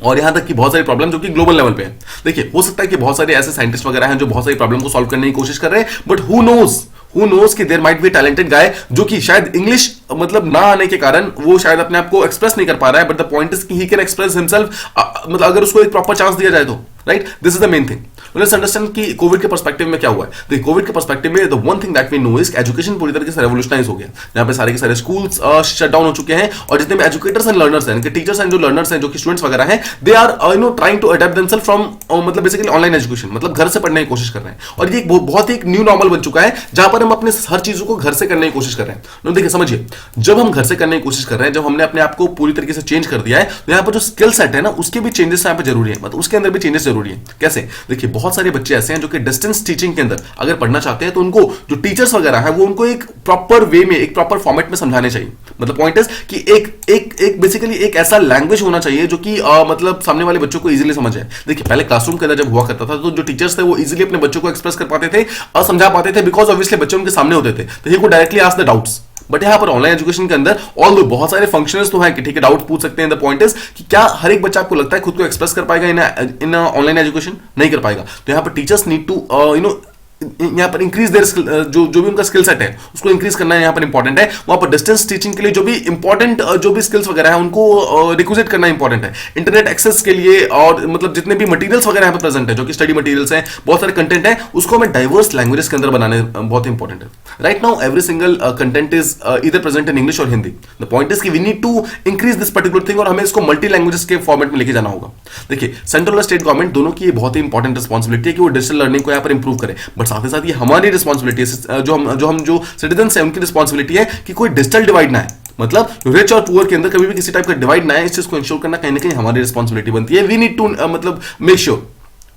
और यहां तक कि बहुत सारी प्रॉब्लम जो कि ग्लोबल लेवल पे है। देखिए हो सकता है कि बहुत सारे ऐसे साइंटिस्ट वगैरह हैं जो बहुत सारी प्रॉब्लम को सॉल्व करने की कोशिश कर रहे हैं, बट हु नोज कि there might be talented guy जो कि शायद इंग्लिश मतलब ना आने के कारण वो शायद अपने आप को एक्सप्रेस नहीं कर पा रहा है, बट द पॉइंट इज कि ही कैन एक्सप्रेस हिमसेल्फ, मतलब अगर उसको एक प्रॉपर चांस दिया जाए तो, right. This is the main thing. Let's understand कि कोविड के पर्सपेक्टिव में क्या हुआ है। देखिए कोविड के पर्सपेक्टिव में the one thing that we know is education पूरी तरीके से रेवोल्यूशनाइज हो गया। यहाँ पे सारे के सारे स्कूल्स शट डाउन हो चुके हैं, और जितने भी एजुकेटर्स एंड लर्नर्स हैं, टीचर्स एंड जो लर्नर्स हैं, जो कि स्टूडेंट्स वगैरह हैं, they are trying to adapt themselves from मतलब बेसिकली ऑनलाइन एजुकेशन, मतलब घर से पढ़ने की कोशिश कर रहे हैं। और ये बहुत ही एक न्यू नॉर्मल बन चुका है जहां पर हम अपने हर चीजों को घर से करने की कोशिश कर रहे हैं। देखिए समझिए, जब हम घर से करने की कोशिश कर रहे हैं, जब हमने अपने आप को पूरी तरीके से चेंज कर दिया है, तो यहाँ पर जो स्किल सेट है ना उसके भी चेंजेस यहाँ पे जरूरी है, मतलब उसके अंदर भी चेंजेस जरूरी जरूरी है। कैसे? देखिए बहुत सारे बच्चे ऐसे हैं जो कि डिस्टेंस टीचिंग के अंदर अगर पढ़ना चाहते हैं तो उनको जो टीचर्स वगैरह हैं वो उनको एक प्रॉपर वे में, एक प्रॉपर फॉर्मेट में समझाने चाहिए। मतलब पॉइंट इज कि एक बेसिकली एक ऐसा लैंग्वेज होना चाहिए जो कि मतलब सामने वाले बच्चों को इजीली समझ आए। देखिए पहले क्लासरूम के अंदर जब हुआ करता था तो जो टीचर्स थे वो इजीली अपने बच्चों को एक्सप्रेस कर पाते थे और समझा पाते थे, बिकॉज ऑब्वियसली बच्चे उनके सामने होते थे तो ही को directly ask the doubts. But यहाँ पर ऑनलाइन एजुकेशन के अंदर ऑल बहुत सारे फंक्शनल्स तो हैं कि ठीक है डाउट पूछ सकते हैं। द पॉइंट इज कि क्या हर एक बच्चा आपको लगता है खुद को एक्सप्रेस कर पाएगा इन ऑनलाइन एजुकेशन? नहीं कर पाएगा। तो यहाँ पर टीचर्स नीड टू यहाँ पर इंक्रीज देयर जो भी उनका स्किल सेट है उसको इंक्रीज करना यहाँ पर इंपॉर्टेंट है। वहां पर डिस्टेंस टीचिंग के लिए जो भी इंपॉर्टेंट जो भी स्किल्स वगैरह है उनको रिक्विजिट करना इंपॉर्टेंट है। इंटरनेट एक्सेस के लिए और मतलब जितने भी मटेरियल्स वगैरह यहाँ पर प्रेजेंट है जो कि स्टडी मटेरियल्स हैं, बहुत सारे कंटेंट है, उसको हमें डाइवर्स लैंग्वेजेस के अंदर बनाने बहुत इंपॉर्टेंट है। Right now every single content is इधर प्रेजेंट इन इंग्लिश और हिंदी। द पॉइंट इज कि we need to increase this particular thing और हमें इसको मल्टी लैंग्वेजेस के फॉर्मेट में लेके जाना होगा। देखिए सेंट्रल और स्टेट गवर्नमेंट दोनों की बहुत ही इंपॉर्टेंट रिस्पॉन्सिबिलिटी है कि वो डिजिटल लर्निंग को यहाँ पर इंप्रूव करे, बट साथ ही साथ ये हमारी रिस्पॉन्सिबिलिटी है, जो सिटीजन्स है उनकी रिस्पॉन्सिबिलिटी है कि कोई डिजिटल डिवाइड ना है। मतलब रिच और पुअर के अंदर कभी भी किसी टाइप का डिवाइड ना है, इस चीज को इंश्योर करना कहीं ना कहीं हमारी रिस्पॉन्सिबिलिटी बनती है। वी नीड टू मतलब मेक श्योर।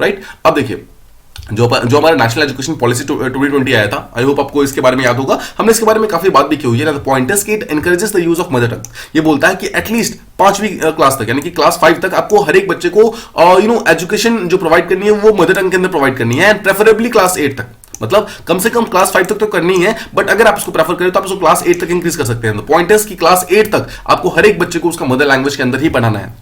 राइट? अब देखिए जो हमारा नेशनल एजुकेशन पॉलिसी 2020 आया था, आई होप आपको इसके बारे में याद होगा, हमने इसके बारे में काफी बात भी की हुई है ना। द पॉइंट इज कि it encourages the use of mother tongue. ये बोलता है कि एटलीस्ट 5वीं क्लास तक यानी कि क्लास 5 तक आपको हर एक बच्चे को एजुकेशन जो प्रोवाइड करनी है वो मदर टंग के अंदर प्रोवाइड करनी है, एंड प्रेफरेबली क्लास 8 तक। मतलब कम से कम क्लास 5 तक तो करनी है, बट अगर आप इसको प्रेफर करें तो आप इसको क्लास 8 तक इंक्रीज कर सकते हैं। पॉइंट इज कि क्लास 8 तक आपको हर एक बच्चे को उसका मदर लैंग्वेज के अंदर ही पढ़ाना है।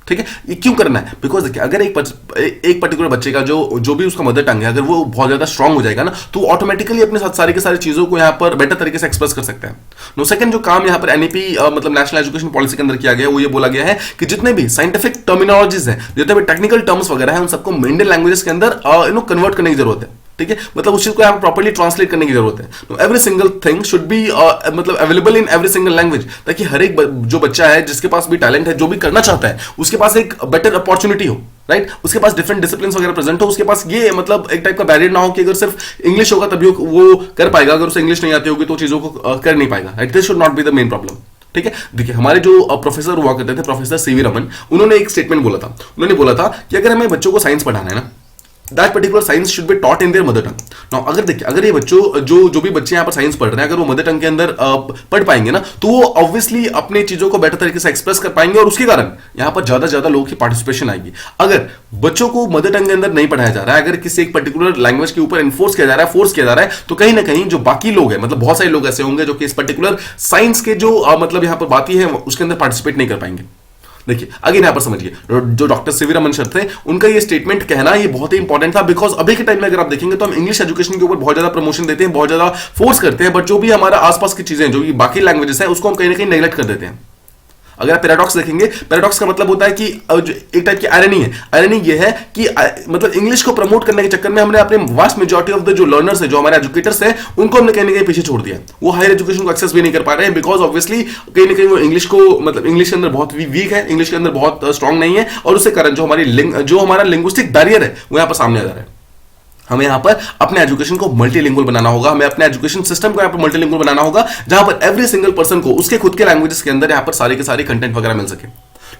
ठीक है? ये क्यों करना है? बिकॉज देखिए अगर एक पर्टिकुलर बच्चे का जो भी उसका मदर टंग है अगर वो बहुत ज्यादा स्ट्रांग हो जाएगा ना तो ऑटोमेटिकली अपने साथ सारी की सारी चीजों को यहाँ पर बेटर तरीके से एक्सप्रेस कर सकते हैं। नो सेकंड जो काम यहाँ पर एनईपी मतलब नेशनल एजुकेशन पॉलिसी के अंदर किया गया है वो ये बोला गया है कि जितने भी साइंटिफिक टर्मिनोलॉजीज हैं, जितने भी टेक्निकल टर्म्स वगैरह हैं, उन सबको इंडियन लैंग्वेजेस के अंदर कन्वर्ट करने की जरूरत है। ठीक है? मतलब उस चीज को यहाँ प्रॉपर्ली ट्रांसलेट करने की जरूरत है। तो every single thing should be मतलब available in every single language, ताकि हर एक जो बच्चा है जिसके पास भी टैलेंट है, जो भी करना चाहता है, उसके पास एक बेटर अपॉर्चुनिटी हो। राइट? उसके पास डिफरेंट डिसिप्लिन वगैरह प्रेजेंट हो, उसके पास ये मतलब एक टाइप का बैरियर ना हो कि अगर सिर्फ इंग्लिश होगा तभी वो कर पाएगा, अगर उसे इंग्लिश नहीं आती होगी तो चीजों को कर नहीं पाएगा। Right? This should not be the main problem. ठीक है? देखिए हमारे जो प्रोफेसर हुआ करते थे, प्रोफेसर सीवी रमन, उन्होंने एक स्टेटमेंट बोला था। उन्होंने बोला था कि अगर हमें बच्चों को साइंस पढ़ाना है ना, that particular science should be taught in their mother tongue. Now अगर देखिए अगर ये बच्चों जो भी बच्चे यहाँ पर साइंस पढ़ रहे हैं अगर वो मदर टंग के अंदर पढ़ पाएंगे ना तो वो ऑब्वियसली अपने चीजों को बेटर तरीके से एक्सप्रेस कर पाएंगे और उसके कारण यहाँ पर ज्यादा लोगों की पार्टिसिपेशन आएगी। अगर बच्चों को मदर टंग के अंदर नहीं पढ़ाया जा रहा है, अगर किसी एक पर्टिकुलर लैंग्वेज के ऊपर इन्फोर्स किया जा रहा है, फोर्स किया जा रहा है, तो कहीं ना कहीं जो बाकी लोग हैं, मतलब बहुत सारे लोग ऐसे होंगे जो कि इस पर्टिकुलर साइंस के जो मतलब यहाँ पर बातें हैं उसके अंदर पार्टिसिपेट नहीं कर पाएंगे। देखिए अगेन यहां पर समझिए जो डॉक्टर सीवी रमन सर थे उनका ये स्टेटमेंट कहना ये बहुत ही इंपॉर्टेंट था, बिकॉज अभी के टाइम में अगर आप देखेंगे तो हम इंग्लिश एजुकेशन के ऊपर बहुत ज्यादा प्रमोशन देते हैं, बहुत ज्यादा फोर्स करते हैं, बट जो भी हमारा आसपास की चीजें जो बाकी लैंग्वेजेस हैं उसको हम कहीं ना कहीं नेग्लेक्ट कर देते हैं। अगर आप पैराडॉक्स देखेंगे, पैराडॉक्स का मतलब होता है कि एक टाइप की आयरनी है। आयरनी ये है कि मतलब इंग्लिश को प्रमोट करने के चक्कर में हमने अपने वास्ट मेजॉरिटी ऑफ द जो लर्नर्स है, जो हमारे एजुकेटर्स हैं, उनको हमने कहीं ना कहीं पीछे छोड़ दिया। वो हायर एजुकेशन को एक्सेस भी नहीं कर पा रहे हैं, बिकॉज ऑब्वियसली कहीं ना कहीं वो इंग्लिश को मतलब इंग्लिश के अंदर बहुत वीक है, इंग्लिश के अंदर बहुत स्ट्रांग नहीं है, और उसके कारण जो हमारा लिंग्विस्टिक बैरियर है वो यहाँ पर सामने आ जा रहा है। हमें यहां पर अपने एजुकेशन को मल्टीलिंगुअल बनाना होगा, हमें अपने एजुकेशन सिस्टम को यहां पर मल्टीलिंगुअल बनाना होगा, जहां पर एवरी सिंगल पर्सन को उसके खुद के लैंग्वेजेस के अंदर यहां पर सारे के सारे कंटेंट वगैरह मिल सके।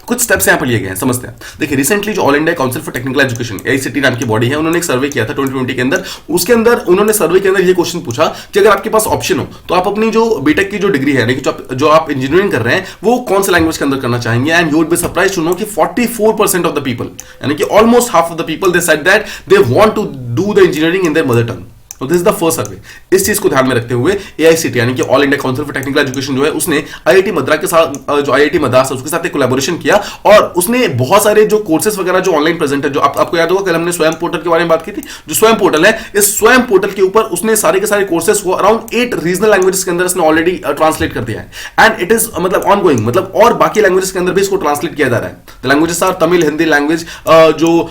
कुछ स्टेप्स यहां पर लिए गए हैं, समझते हैं। देखिए रिसेंटली जो all India council for technical education AICT नाम की बॉडी है, उन्होंने एक सर्वे किया था 2020 के अंदर। उसके अंदर उन्होंने सर्वे के अंदर ये क्वेश्चन पूछा कि अगर आपके पास ऑप्शन हो तो आप अपनी जो बीटेक की जो डिग्री है यानी कि जो आप इंजीनियरिंग कर रहे हैं वो कौन सा लैंग्वेज के अंदर करना चाहेंगे, and you would be surprised to know कि 44% ऑफ द पीपल यानी कि almost half of the people they said that they want to do the engineering in their mother tongue. तो this is the first survey. इस चीज को ध्यान में रखते हुए एआईसीटी यानी कि all India council for technical education जो है उसने आईआईटी मद्रास के साथ जो आईआईटी मद्रास है उसके साथ एक कोलैबोरेशन किया, और उसने बहुत सारे जो कोर्सेज वगैरह जो ऑनलाइन प्रेजेंट है, जो आपको याद होगा कल हमने स्वयं पोर्टल के बारे में बात की थी, जो स्वयं पोर्टल है, इस स्वयं पोर्टल के ऊपर उसने सारे के सारे कोर्सेज को अराउंड 8 रीजनल लैंग्वेजेस के अंदर उसने ऑलरेडी ट्रांसलेट कर दिया है, एंड इट इज मतलब ऑन गोइंग, मतलब और बाकी लैंग्वेजेस के अंदर भी इसको ट्रांसलेट किया जा रहा है। The languages are Tamil, Hindi language, जो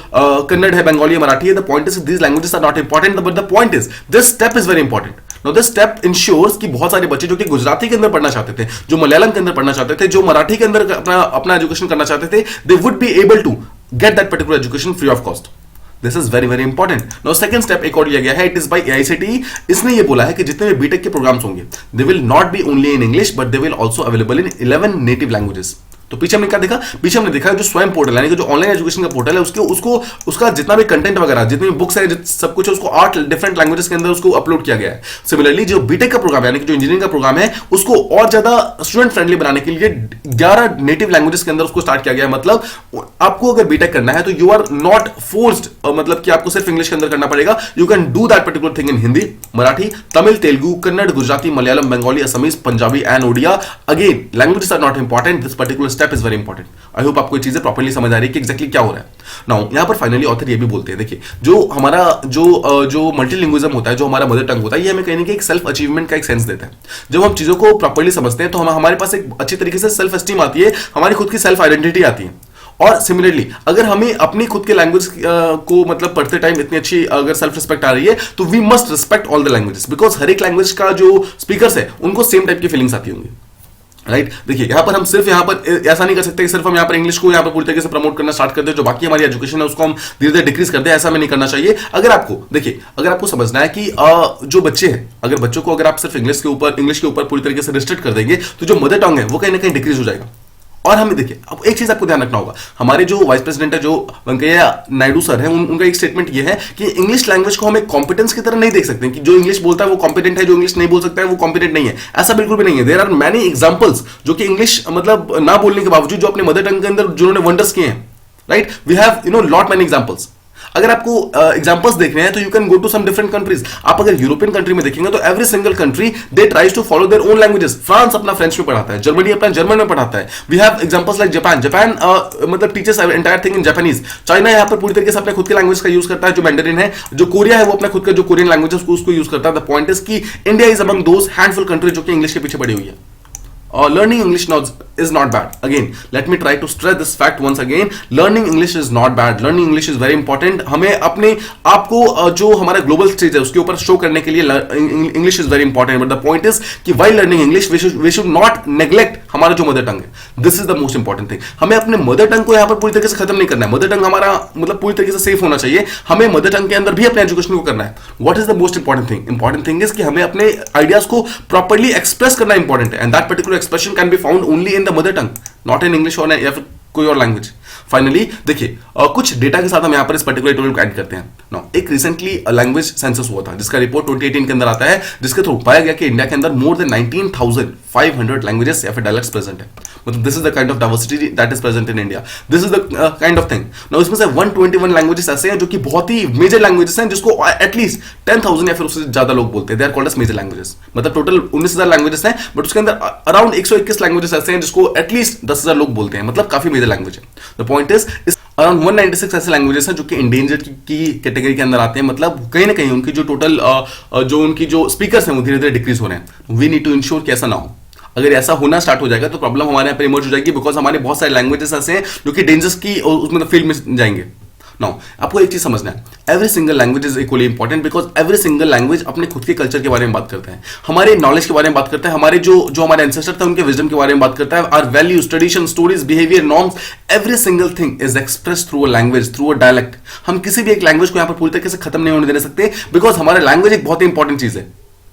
कन्नड़ है, बंगाली है, मराठी है। The point is these languages are not important, but the point is this step is very important. Now this step ensures कि बहुत सारे बच्चे जो कि गुजराती के अंदर पढ़ना चाहते थे, जो मलयालम के अंदर पढ़ना चाहते थे, जो मराठी के अंदर अपना एजुकेशन करना चाहते थे, they would be able to get that particular education free of cost. This is very very important. Now second step एक और लिया गया है, it is by AICTE. इसने ये बोला है कि जितने भी बीटेक के प्रोग्राम्स होंगे, they will not be only in English but they will also available in 11 native languages. तो पीछे हमने क्या देखा, पीछे हमने देखा जो स्वयं पोर्टल यानी कि जो ऑनलाइन एजुकेशन का पोर्टल है उसका जितना भी कंटेंट वगैरह, जितनी भी बुक्स है, सब कुछ है, उसको 8 डिफरेंट लैंग्वेजेस के अंदर उसको अपलोड किया गया है। सिमिलरली जो बीटेक का प्रोग्राम है यानी कि जो इंजीनियरिंग का प्रोग्राम है उसको और ज्यादा स्टूडेंट फ्रेंडली बनाने के लिए 11 नेटिव लैंग्वेजेस के अंदर उसको स्टार्ट किया गया है। मतलब आपको अगर बीटेक करना है तो यू आर नॉट फोर्स्ड, मतलब कि आपको सिर्फ इंग्लिश के अंदर करना पड़ेगा। You can do that particular thing in Hindi, Marathi, Tamil, Telugu, Kannada, Gujarati, Malayalam, Bengali, Assamese, Punjabi and Odia. Again languages are not important, this particular step is very important. I hope आपको ये चीजें प्रॉपर्ली समझ आ रही है कि एक्जैक्टली क्या हो रहा है। नाउ यहां पर फाइनली ऑथर ये भी बोलते हैं, देखिए जो हमारा जो मल्टीलिंग्विज्म होता है, जो हमारा मदर टंग होता है, ये हमें कहीं ना कहीं एक सेल्फ अचीवमेंट का एक सेंस देता है। जब हम चीजों को प्रॉपर्ली समझते हैं तो हमारे पास एक अच्छी तरीके से सेल्फ एस्टीम आती है, हमारी खुद की सेल्फ आइडेंटिटी आती है। और सिमिलरली अगर हमें अपनी खुद के लैंग्वेज को मतलब पढ़ते टाइम इतनी अच्छी अगर सेल्फ रिस्पेक्ट आ रही है तो we must respect all the languages, because हर एक लैंग्वेज का जो स्पीकर्स है उनको सेम टाइप की फीलिंग्स आती होंगी, राइट। देखिए यहां पर हम सिर्फ यहां पर ऐसा नहीं कर सकते कि सिर्फ हम यहां पर इंग्लिश को यहां पर पूरी तरीके से प्रमोट करना स्टार्ट कर दे, जो बाकी हमारी एजुकेशन है उसको हम धीरे धीरे डिक्रीज कर दे, ऐसा हमें नहीं करना चाहिए। अगर आपको देखिए, अगर आपको समझना है कि जो बच्चे हैं, अगर बच्चों को अगर आप सिर्फ इंग्लिश के ऊपर पूरी तरीके से रिस्ट्रिक्ट कर देंगे तो जो मदर टंग है वो कहीं ना कहीं डिक्रीज हो जाएगा। और हमें देखिए अब एक चीज आपको ध्यान रखना होगा, हमारे जो वाइस प्रेसिडेंट है जो वेंकैया नायडू सर है, उनका एक स्टेटमेंट ये है कि इंग्लिश लैंग्वेज को हम एक कॉम्पिटेंस की तरह नहीं देख सकते कि जो इंग्लिश बोलता है वो कॉम्पिटेंट है, जो इंग्लिश नहीं बोल सकता है वो कॉम्पिटेंट नहीं है। ऐसा बिल्कुल भी नहीं है। देयर आर मैनी एग्जांपल्स जो कि इंग्लिश मतलब ना बोलने के बावजूद जो अपने मदर टंग के अंदर जिन्होंने वंडर्स किए हैं, right. We have lot many examples. अगर आपको एग्जांपल्स देखने हैं तो you can go to some different countries. आप अगर यूरोपियन कंट्री में देखेंगे तो every single country they tries to follow their own languages. France अपना फ्रेंच में पढ़ाता है, जर्मनी अपना जर्मन में पढ़ाता है। We have examples like Japan मतलब teachers entire thing in Japanese. China यहाँ पर पूरी तरीके से अपने खुद के लैंग्वेज का यूज करता है जो मैंडरिन है। जो कोरिया है वो अपना खुद का जो कोरियन लैंग्वेज है उसको यूज करता है। द पॉइंट इज कि India is among those handful country जो कि इंग्लिश के पीछे पड़ी हुई है। Learning English is not bad. Again, let me try to stress this fact once again. Learning English is not bad. Learning English is very important. हमें अपने आपको जो हमारा ग्लोबल स्टेज है उसके ऊपर शो करने के लिए English is very important. But the point is कि while learning English we should not neglect हमारा जो मदर टंग है। This is the most important thing. हमें अपने मदर टंग को यहाँ पर पूरी तरीके से खत्म नहीं करना है। मदर टंग हमारा मतलब पूरी तरीके से सेफ होना चाहिए। हमें मदर टंग के अंदर भी अपने एजुकेशन को करना है। What is the most important thing? Important thing is कि हमें अपने आइडियाज को प्रॉपर्ली एक्सप्रेस करना इंपॉर्टेंट है, and that particular expression can be found only in the mother tongue, not in English or या फिर कोई और लैंग्वेज। फाइनली देखिए कुछ डेटा के साथ हम यहाँ पर इस पर्टिकुलर ट्यूटोरियल को ऐड करते हैं। नाउ एक रिसेंटली लैंग्वेज सेंसस हुआ था जिसका रिपोर्ट 2018 के अंदर आता है, जिसके थ्रू पाया गया कि इंडिया के अंदर मोर देन 19,500 लैंग्वेजेस या फिर डायलेक्ट्स प्रेजेंट है। मतलब this is the kind of diversity that is present in India. This is the kind of thing. Now इसमें से 121 लैंग्वेजेस ऐसे हैं जो कि बहुत ही मेजर लैंग्वेजेस हैं, जिसको एटलीस्ट 10,000 या फिर उससे ज्यादा लोग बोलते हैं। They are called as major languages. मतलब टोटल 19,000 लैंग्वेजेस हैं, बट उसके अंदर अराउंड 121 लैंग्वेजेस ऐसे हैं जिसको एटलीस्ट 10,000 लोग बोलते हैं। मतलब काफी मेजर लैंग्वेज है। द पॉइंट इज अराउंड 196 ऐसे लैंग्वेजेस हैं जो कि इंडेंजर्ड की कैटेगरी के अंदर आते हैं। मतलब कहीं ना कहीं उनकी जो टोटल जो उनकी जो स्पीकर्स हैं वो धीरे धीरे डिक्रीज हो रहे हैं। वी नीड टू इंश्योर कि ऐसा ना हो। अगर ऐसा होना स्टार्ट हो जाएगा तो प्रॉब्लम हमारे यहाँ पर इमर्ज हो जाएगी, बिकॉज हमारे बहुत सारे लैंग्वेजेस ऐसे हैं जो कि डेंजर्स की उसमें फील्ड में जाएंगे। नाउ आपको एक चीज समझना है, every single language is equally important, because every single language अपने खुद के कल्चर के बारे में बात करता है, हमारे नॉलेज के बारे में बात करता है, हमारे जो हमारे एंसेस्टर थे उनके विजडम के बारे में बात करता है, our values, tradition, stories, behaviour, norms, every single thing is express through a language, through a dialect. हम किसी भी एक लैंग्वेज को यहाँ पर पूरी तरीके से खत्म नहीं होने दे सकते, बिकॉज हमारा लैंग्वेज एक बहुत ही इंपॉर्टेंट चीज है।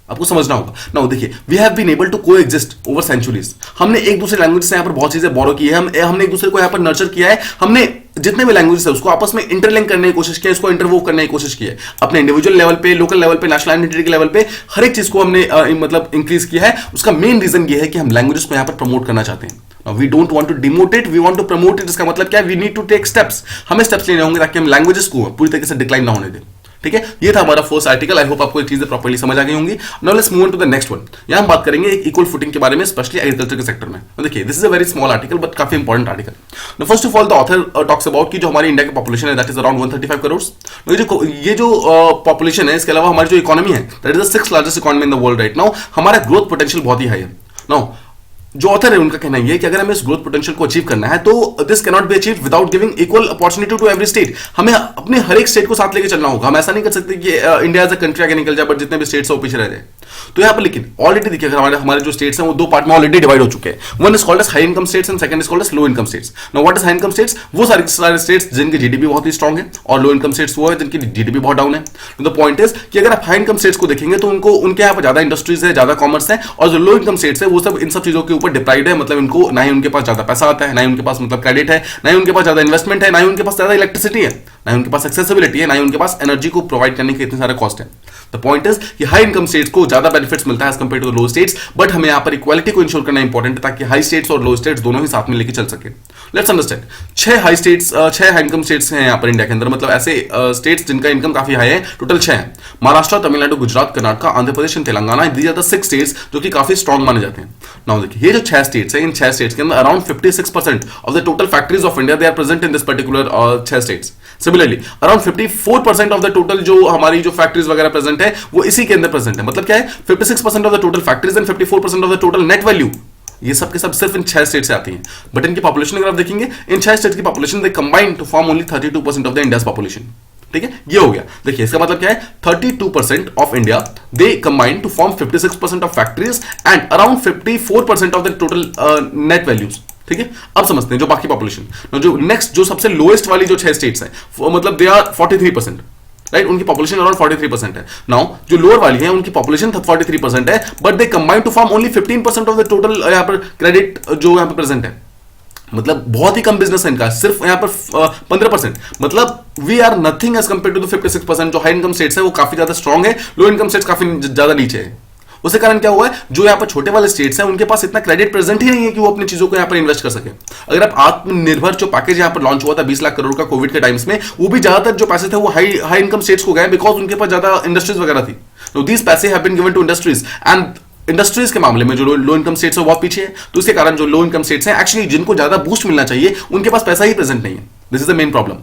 आपको समझना होगा। नाउ देखिए, we have been able to coexist over centuries. हमने एक दूसरे लैंग्वेज से यहाँ पर बहुत चीजें बोरो की है, हमने एक दूसरे को यहाँ पर नर्चर किया है। हमने जितने भी लैंग्वेजेस है उसको आपस में इंटरलिंक करने की कोशिश की है, इसको इंटरवोव करने की कोशिश की है। अपने इंडिविजुअल लेवल पे, लोकल लेवल पे, नेशनल आइडेंटिटी के लेवल पे हर एक चीज को हमने मतलब इंक्रीज किया है। उसका मेन रीजन ये है कि हम लैंग्वेजेस को यहाँ पर प्रमोट करना चाहते हैं। We don't want to demote it, we want to promote it. इसका मतलब क्या है? We need to take steps. हमें स्टेप्स लेने होंगे ताकि हम लैंग्वेजेस को पूरी तरीके से डिक्लाइन ना होने दें। ठीक है, ये था हमारा फर्स्ट आर्टिकल। आई होप आपको चीजें प्रॉपर्ली समझ आ गई होंगी। Now let's move on to the next one. यहां हम बात करेंगे एक इक्वल फुटिंग के बारे में, स्पेशली एग्रीकल्चर के सेक्टर में। देखिए, this is a very small article but काफी important article. Now first of all the author talks about कि जो हमारी इंडिया की पॉपुलेशन है दैट इज अराउंड 135 करोड़। ये जो पॉपुलेशन है, इसके अलावा हमारी जो इकोनॉमी है that is the 6th largest economy in the world right now. हमारा ग्रोथ पोटेंशियल बहुत ही हाई है। नाउ जो ऑथर है उनका कहना है कि अगर हमें इस ग्रोथ पोटेंशियल को अचीव करना है तो this can not be achieved without giving equal opportunity to every state. हमें अपने हर एक स्टेट को साथ लेके चलना होगा। हम ऐसा नहीं कर सकते कि इंडिया एज अ कंट्री आगे निकल जाए बट जितने भी स्टेट्स है वो पीछे रह जाए। तो यहाँ पर लेकिन ऑलरेडी देखिए, अगर हमारे हमारे जो स्टेट्स हैं वो दो पार्ट में ऑलरेडी डिवाइड हो चुके हैं. One is called as high income states and second is called as low income states. Now what is high income states? वो सारे स्टेट्स जिनकी जीडीपी बहुत ही स्ट्रांग है, और लो इनकम स्टेट्स वो है जिनकी जीडीपी बहुत डाउन है. द पॉइंट इज कि अगर आप हाई इनकम स्टेट्स को देखेंगे तो उनके यहाँ पर ज्यादा इंडस्ट्रीज है, ज्यादा कॉमर्स है, और जो लो इनकम स्टेट्स है वो सब इन सब चीजों के ऊपर डिप्राइड है. मतलब इनको ना ही उनके पास ज्यादा पैसा आता है, ना ही उनके पास मतलब क्रेडिट है, ना ही उनके पास ज्यादा इन्वेस्टमेंट है, ना ही उनके पास ज्यादा इलेक्ट्रिसिटी है, ना ही उनके पास एक्सेसिबिलिटी है, ना ही उनके पास एनर्जी को प्रोवाइड करने के इतने सारे कॉस्ट है. द पॉइंट इज कि हाई इनकम स्टेट्स को ज्यादा बेनिफिट्स मिलता है as compare to the low states, but हमें यहाँ पर इक्वालिटी को इंश्योर करना इंपॉर्टेंट है ताकि हाई स्टेट्स और लो स्टेट्स दोनों ही साथ में लेके चल सके. Let's understand, 6 high income states हैं यहाँ पर इंडिया के अंदर. मतलब ऐसे स्टेट्स जिनका इनकम काफी हाई है, टोटल 6 हैं. Maharashtra, Tamil Nadu, Gujarat, Karnataka, Andhra Pradesh and Telangana, these are the 6 states जो कि काफी स्ट्रॉन्ग माने जाते हैं. नाउ देखिए, ये जो 6 स्टेट्स हैं, इन 6 स्टेट्स के अंदर around 56% of the total factories of India they are present in this particular 6 states. Similarly around 54% of the total जो हमारी जो फैक्ट्रीज वगैरह प्रेजेंट है वो इसी के अंदर प्रेजेंट है. मतलब क्या है, 56% of the total factories and 54% of the total net value, ये सब के सब सिर्फ इन 6 स्टेट से आती हैं. बट इनकी पॉपुलेशन अगर आप देखेंगे, इन 6 स्टेट की population they combine to form only 32% of the India's population. ठीक है, ये हो गया. देखिए इसका मतलब क्या है, 32% of India they combine to form 56% of factories and around 54% of the total net values. ठीक है, अब समझते हैं जो बाकी पॉपुलेशन. जो नेक्स्ट जो सबसे लोएस्ट वाली जो 6 स्टेट्स हैं, मतलब दे आर 43%. राइट, उनकी पॉपुलेशन अराउंड 43% है. नाउ जो लोअर वाली है उनकी पॉपुलेशन 43% है, but they combine to form only 15% of the total यहाँ पर क्रेडिट जो यहाँ पर प्रेजेंट है. मतलब बहुत ही कम बिजनेस है इनका, सिर्फ यहाँ पर 15%. मतलब we are nothing as compare to the 56%. जो हाई इनकम स्टेट्स है वो काफी ज्यादा स्ट्रॉन्ग है, लो इनकम स्टेट्स काफी ज्यादा नीचे है. उसके कारण क्या हुआ है, जो यहाँ पर छोटे वाले स्टेट्स हैं उनके पास इतना क्रेडिट प्रेजेंट ही नहीं है कि वो अपनी चीजों को यहाँ पर इन्वेस्ट कर सके. अगर आप आत्मनिर्भर जो पैकेज यहाँ पर लॉन्च हुआ था 20 लाख करोड़ का कोविड के टाइम्स में, वो भी ज्यादातर जो पैसे थे वो हाई इनकम स्टेट्स को गए, बिकॉज उनके पास ज्यादा इंडस्ट्रीज वगैरह थी. तो दीज पैसे have been given to industries, and industries के मामले में जो लो इनकम स्टेट्स है वो बहुत पीछे है. तो इसके कारण जो लो इनकम स्टेट्स हैं एक्चुअली जिनको ज्यादा बूस्ट मिलना चाहिए उनके पास पैसा ही प्रेजेंट नहीं है. This is the main problem.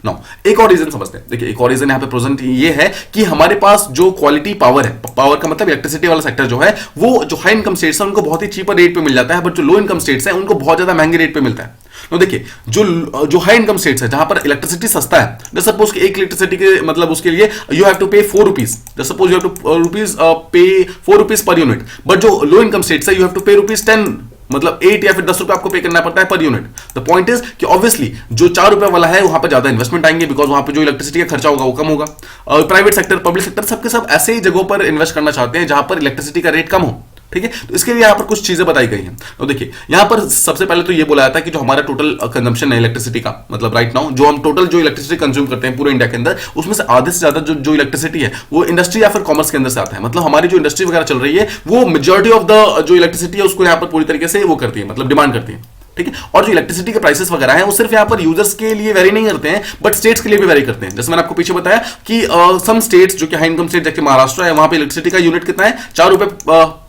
Now एक और रीजन समझते हैं. देखिए एक और रीजन यहाँ पे प्रेजेंट ये है कि हमारे पास जो क्वालिटी पावर है, पावर का मतलब इलेक्ट्रिसिटी वाला सेक्टर जो है, वो जो हाई इनकम स्टेट्स है उनको बहुत ही चीपर रेट पे मिल जाता है, बट जो लो इनकम स्टेट्स है उनको बहुत ज्यादा महंगे रेट पे मिलता है. तो देखिए जो हाई इनकम स्टेट्स है जहां पर इलेक्ट्रिसिटी सस्ता है, जैसे सपोज कि एक इलेक्ट्रिसिटी के मतलब उसके लिए यू हैव टू पे 4 रुपीज, जैसे सपोज यू हैव टू पे 4 रुपीज पर यूनिट. बट जो लो इनकम स्टेट्स है you have to pay rupees 10, मतलब 8 या फिर 10 रुपए आपको पे करना पड़ता है per unit. The point is कि ऑब्वियसली जो 4 रुपए वाला है वहां पर ज्यादा इन्वेस्टमेंट आएंगे, बिकॉज वहां पर जो इलेक्ट्रिसिटी का खर्चा होगा वो कम होगा. प्राइवेट सेक्टर, पब्लिक सेक्टर सबके सब ऐसे ही जगहों पर इन्वेस्ट करना चाहते हैं जहां पर इलेक्ट्रिसिटी का रेट कम हो. ठीक है, तो इसके लिए यहाँ पर कुछ चीजें बताई गई हैं. तो देखिए यहाँ पर सबसे पहले तो ये बोला जाता है कि जो हमारा टोटल कंजम्पशन है इलेक्ट्रिसिटी का, मतलब राइट नाउ जो हम टोटल जो इलेक्ट्रिसिटी कंज्यूम करते हैं पूरे इंडिया के अंदर, उसमें से आधे से ज्यादा जो इलेक्ट्रिसिटी है वो इंडस्ट्री या फिर कॉमर्स के अंदर से आता है. मतलब हमारी जो इंडस्ट्री वगैरह चल रही है वो मेजॉरिटी ऑफ द जो इलेक्ट्रिसिटी है उसको यहाँ पर पूरी तरीके से वो करती है, मतलब डिमांड करती है. ठीक है, और जो इलेक्ट्रिसिटी के प्राइसेस वगैरह हैं वो सिर्फ यहाँ पर यूजर्स के लिए वेरी नहीं करते हैं, बट स्टेट्स के लिए भी वेरी करते हैं. जैसे मैंने आपको पीछे बताया कि सम स्टेट्स जो कि हाई इनकम स्टेट जैसे महाराष्ट्र है, वहां पे इलेक्ट्रिसिटी का यूनिट कितना है, 4 रुपए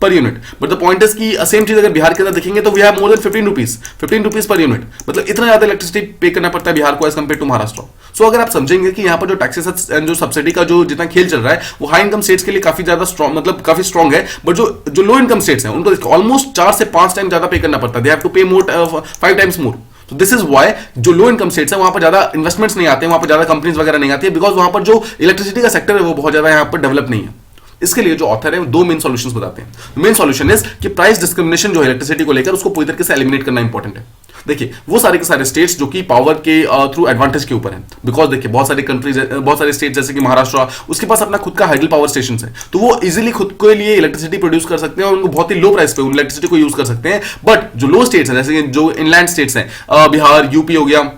per unit. But the point is कि सेम चीज अगर बिहार के अंदर देखेंगे तो we have more than 15 rupees per unit. मतलब इतना ज्यादा इलेक्ट्रिसिटी पे करना पड़ता है बिहार को एज कंपेयर टू महाराष्ट्र. सो अगर आप समझेंगे कि यहाँ पर जो टैक्सेस एंड जो सब्सिडी का जो जितना खेल चल रहा है वो हाई इनकम स्टेट्स के लिए काफी ज्यादा स्ट्रॉन्ग, मतलब काफी स्ट्रॉन्ग है, बट जो लो इनकम स्टेट्स हैं उनको ऑलमोस्ट 4 से 5 टाइम ज्यादा पे करना पड़ता है. दे हैव टू पे मोर 5 टाइम्स मोर. तो दिस इज वाई जो लो इनकम स्टेट्स है वहां पर ज्यादा इन्वेस्टमेंट्स नहीं आते हैं, वहां पर ज्यादा कंपनीज वगैरह नहीं आती है, बिकॉज वहां पर जो इलेक्ट्रिसिटी का सेक्टर है वो बहुत ज्यादा यहाँ पर डेवलप नहीं है. इसके लिए जो ऑथर है वो 2 मेन सॉल्यूशंस बताते हैं. मेन सॉल्यूशन इज कि प्राइस डिस्क्रिमिनेशन जो है इलेक्ट्रिसिटी को लेकर उसको पूरी तरीके से एलिमिनेट करना इंपॉर्टेंट है. देखिए वो सारे के सारे स्टेट्स जो कि पावर के थ्रू एडवांटेज के ऊपर हैं, बिकॉज देखिए बहुत सारी कंट्रीज, बहुत सारे स्टेट जैसे कि महाराष्ट्र, उसके पास अपना खुद का हाइडल पावर स्टेशन है, तो वो इजीली खुद के लिए इलेक्ट्रिसिटी प्रोड्यूस कर सकते हैं और उनको बहुत ही लो प्राइस पे उन इलेक्ट्रिसिटी को यूज कर सकते हैं. बट जो लो स्टेट्स हैं जैसे जो इनलैंड स्टेट्स हैं, बिहार, यूपी हो गया,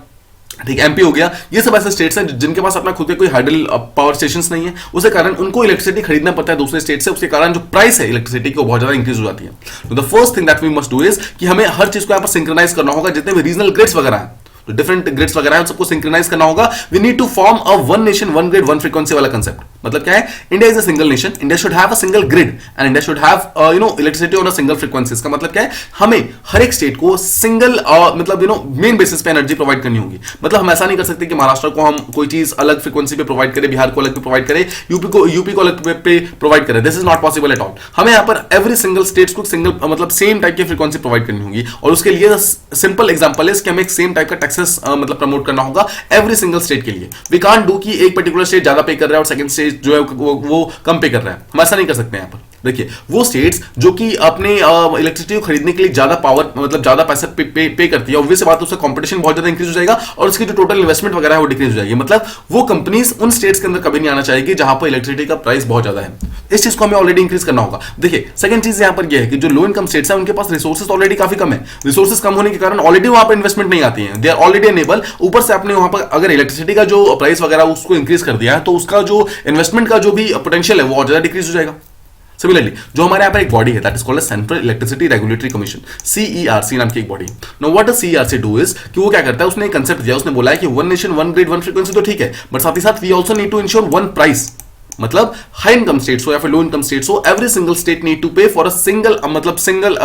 ठीक, एमपी हो गया, ये सब ऐसे स्टेट्स हैं जिनके पास अपना खुद के कोई हाइडल पावर स्टेशंस नहीं है, उसके कारण उनको इलेक्ट्रिसिटी खरीदना पड़ता है दूसरे स्टेट से. उसके कारण जो प्राइस है इलेक्ट्रिसिटी की वो बहुत ज्यादा इंक्रीज हो जाती है. तो the first thing that we must do is कि हमें हर चीज को यहाँ पर सिंक्रोनाइज करना होगा. जितने भी रीजनल ग्रिड्स वगैरह हैं, तो डिफरेंट ग्रिड्स वगैरह हैं, सबको सिंक्रोनाइज करना होगा. We need to form a one nation one grid one frequency वाला कंसेप्ट. मतलब क्या है, India is a single nation, India should have a single grid and India should have electricity on a single frequency. इसका मतलब क्या है, हमें हर एक स्टेट को सिंगल मतलब मेन बेसिस पे एनर्जी प्रोवाइड करनी होगी. मतलब हम ऐसा नहीं कर सकते कि महाराष्ट्र को हम कोई चीज अलग फ्रीक्वेंसी पे प्रोवाइड करें, बिहार को अलग पे प्रोवाइड करें, यूपी को अलग पे प्रोवाइड करें. This is not possible at all. हमें यहाँ पर एवरी सिंगल स्टेट्स को सिंगल मतलब सेम टाइप की फ्रीक्वेंसी प्रोवाइड करनी होगी. और उसके लिए सिंपल एग्जांपल इज कि हमें एक सेम टाइप का टैक्सेस मतलब प्रमोट करना होगा एवरी सिंगल स्टेट के लिए. वी कांट डू कि एक पर्टिकुलर स्टेट ज्यादा पे कर रहा है और सेकंड स्टेट जो है वो कम पे कर रहा है. हम ऐसा नहीं कर सकते यहाँ पर. देखिए वो स्टेट्स जो कि अपने इलेक्ट्रिसिटी को खरीदने के लिए ज्यादा पावर मतलब ज्यादा पैसा पे करती है, ऑब्वियस बात है उसका कंपटीशन बहुत ज्यादा इंक्रीज हो जाएगा और उसकी जो टोटल इन्वेस्टमेंट वगैरह है वो डिक्रीज हो जाएगी। मतलब वो कंपनीज उन स्टेट्स के अंदर कभी नहीं आना चाहेगी जहां पर इलेक्ट्रिसिटी का प्राइस बहुत ज्यादा है। इस चीज को हमें ऑलरेडी इंक्रीज करना होगा। देखिए सेकंड चीज यहां पर यह है कि जो लो इनकम स्टेट्स है उनके पास रिसोर्सेज ऑलरेडी काफी कम है। रिसोर्सेज कम होने के कारण ऑलरेडी वहां पर इन्वेस्टमेंट नहीं आती है, दे आर ऑलरेडी एनेबल। ऊपर से आपने वहां पर अगर इलेक्ट्रिसिटी का जो प्राइस वगैरह उसको इंक्रीज कर दिया है तो उसका जो इन्वेस्टमेंट का जो भी पोटेंशियल है वो और ज्यादा डिक्रीज हो जाएगा। सिमिलरली जो हमारे यहाँ पर एक बॉडी है that is called central electricity regulatory commission, CERC नाम की एक body. Now what does CERC do is कि वो क्या करता है, उसने एक कंसेप्ट दिया, उसने बोला है कि one nation one grid one frequency तो ठीक है, बट साथ ही साथ we also need to ensure one price. मतलब हाई इनकम स्टेट्स हो या फिर लो इनकम स्टेट्स हो, every single state need to pay for a single मतलब सिंगल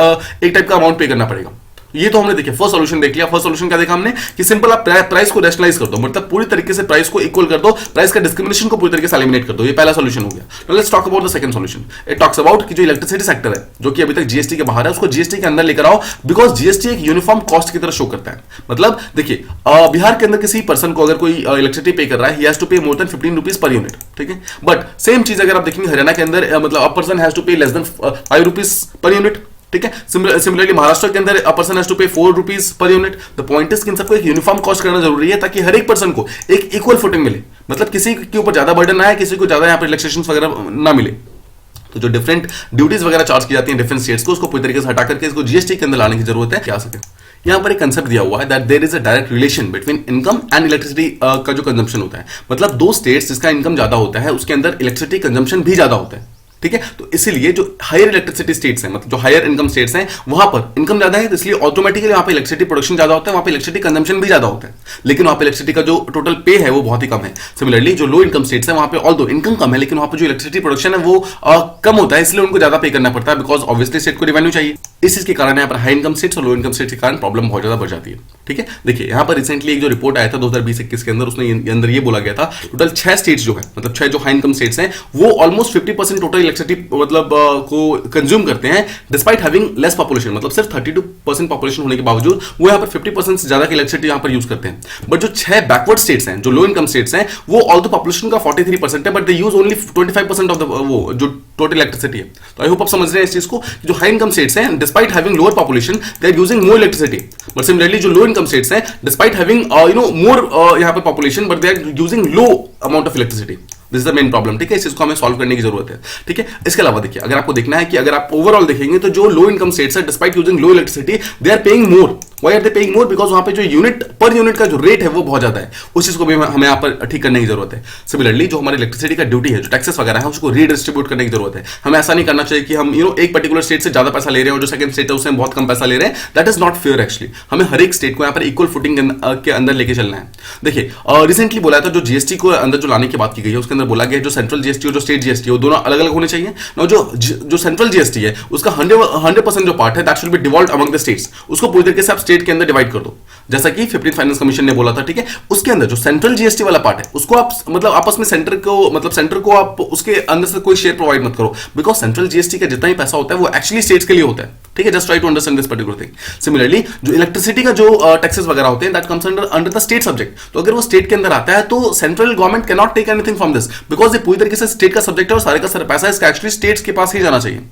एक टाइप का अमाउंट पे करना पड़ेगा। ये तो हमने देखिए फर्स्ट सॉल्यूशन देख लिया। फर्स्ट सॉल्यूशन क्या देखा हमने कि सिंपल आप प्राइस को रैशनलाइज कर दो, मतलब पूरी तरीके से प्राइस को इक्वल कर दो, प्राइस का डिस्क्रिमिनेशन को पूरी तरीके से एलिमिनेट कर दो। ये पहला सॉल्यूशन हो गया। Now let's talk about the second solution. It talks about कि जो इलेक्ट्रिसिटी सेक्टर है जो कि अभी तक जीएसटी के बाहर है उसको जीएसटी के अंदर लेकर आओ, बिकॉज जीएसटी एक यूनिफॉर्म कॉस्ट की तरह शो करता है। मतलब देखिए बिहार के अंदर किसी पर्सन को अगर कोई इलेक्ट्रिसिटी पे कर रहा है, ही हैज टू पे मोर देन 15 रुपीज पर यूनिट, ठीक है। बट सेम चीज अगर आप देखेंगे हरियाणा के अंदर मतलब अ पर्सन हैज टू पे less than 5 rupees per unit, ठीक है। सिमिलरली महाराष्ट्र के अंदर अ पर्सन हैज टू पे 4 rupees per unit. The point is कि इन सबको एक यूनिफॉर्म कॉस्ट करना जरूरी है ताकि हर एक पर्सन को एक इक्वल फुटिंग मिले, मतलब किसी के ऊपर ज्यादा बर्डन ना आए, किसी को ज्यादा यहाँ पर रिलैक्सेशन वगैरह ना मिले। तो जो डिफरेंट ड्यूटीज वगैरह चार्ज की जाती हैं डिफरेंट स्टेट्स को, उसको पूरी तरीके से हटा करके इसको जीएसटी के अंदर लाने की जरूरत है क्या सके। यहाँ पर एक कंसेप्ट दिया हुआ है that there is a direct relation between income and electricity का जो कंजम्पशन होता है। मतलब दो स्टेट्स जिसका इनकम ज्यादा होता है उसके अंदर इलेक्ट्रिसिटी कंजम्पशन भी ज्यादा होता है, ठीक है। तो इसीलिए जो हायर इलेक्ट्रिसिटी स्टेट्स हैं मतलब जो हायर इनकम स्टेट्स हैं वहां पर इनकम ज्यादा है, तो इसलिए ऑटोमेटिकली वहां पे इलेक्ट्रिसिटी प्रोडक्शन ज्यादा होता है, वहां पे इलेक्ट्रिसिटी कंजम्पशन भी ज्यादा होता है, लेकिन वहां पे इलेक्ट्रिसिटी का जो टोटल पे है वो बहुत ही कम है। सिमिलरली जो लो इनकम स्टेट्स हैं वहां पे ऑल्दो इनकम कम है लेकिन वहां पे जो इलेक्ट्रिसिटी प्रोडक्शन है वो कम होता है, इसलिए उनको ज्यादा पे करना पड़ता है, बिकॉज ऑब्वियसली स्टेट को रेवेन्यू चाहिए। इस चीज के कारण यहाँ पर हाई इनकम स्टेट्स और लो इनकम स्टेट्स के कारण प्रॉब्लम बहुत ज्यादा बढ़ जाती है, ठीक है। देखिए यहाँ पर रिसेंटली एक जो रिपोर्ट आया था 2020-21 के अंदर, उसने अंदर ये बोला गया था टोटल 6 स्टेट्स जो है मतलब 6 जो हाई इनकम स्टेट्स हैं वो ऑलमोस्ट 50% टोटल इलेक्ट्रिसिटी मतलब को कंज्यूम करते हैं डिस्पाइट हैविंग लेस पॉपुलेशन। मतलब सिर्फ 32% पॉपुलेशन होने के बावजूद वो यहाँ पर 50% से ज्यादा की इलेक्ट्रिसिटी यहाँ पर यूज करते हैं। बट जो 6 बैकवर्ड स्टेट्स हैं जो लो इनकम स्टेट्स हैं वो ऑल्दो पॉपुलेशन का 43% है but they use only 25% of the वो जो टोटल इलेक्ट्रिसिटी है। तो आई होप आप समझ रहे हैं इस चीज को, जो हाई इनकम स्टेट्स हैं despite having lower population they are using more electricity, but similarly जो लो इनकम स्टेट्स हैं डिस्पाइट हैविंग मोर यहाँ पर population but they are using low amount of electricity. This is the main problem, ठीक है। इस चीज को हमें सॉल्व करने की जरूरत है, ठीक है। इसके अलावा देखिए अगर आपको देखना है कि अगर आप ओवरऑल देखेंगे तो जो लो इनकम स्टेट्स है despite using low electricity they are paying more. Why are they paying more? Because वहां पे जो यूनिट पर यूनिट का जो रेट है वो बहुत ज्यादा है, उस चीज को भी हमें यहाँ पर ठीक करने की जरूरत है। सिमिलरली जो हमारी इलेक्ट्रिसिटी का ड्यूटी है जो टैक्सेस वगैरह है उसको रीडिस्ट्रीब्यूट करने की जरूरत है। हमें ऐसा नहीं करना चाहिए कि हम एक पर्टिकुलर स्टेट से ज्यादा पैसा ले रहे हैं और जो सेकंड स्टेट है उससे बहुत कम पैसा ले रहे हैं। That is not fair actually. हमें हर एक स्टेट को यहाँ पर इक्वल फुटिंग के अंदर लेके चलना है। देखिए रिसेंटली बोला था जो जीएसटी को अंदर जो लाने की बात की गई है उसके अंदर बोला गया जो सेंट्रल जीएसटी और जो स्टेट जीएसटी वो दोनों अलग अलग होने चाहिए। ना जो सेंट्रल जीएसटी है उसका 100% जो पार्ट है that should be devolved among the states, उसको पूरी तरीके से आप स्टेट के अंदर डिवाइड कर दो जैसा कि 15th फाइनेंस कमीशन ने बोला था, ठीक है। उसके अंदर जो सेंट्रल जीएसटी वाला पार्ट है उसको आप मतलब आपस में सेंटर को आप उसके अंदर से कोई शेयर प्रोवाइड मत करो, बिकॉज सेंट्रल जीएसटी का जितना ही पैसा होता है वो एक्चुअली स्टेट्स के लिए होता है, ठीक है। Just try to understand this particular thing. Similarly जो इलेक्ट्रिसिटी का जो टैक्सेस वगैरह होते हैं that comes under the state subject, तो अगर वो स्टेट के अंदर आता है तो central government can not take anything from this, because ये पूरी तरीके से स्टेट का सब्जेक्ट है और सारे का सारा पैसा इसका एक्चुअली स्टेट्स के पास ही जाना चाहिए।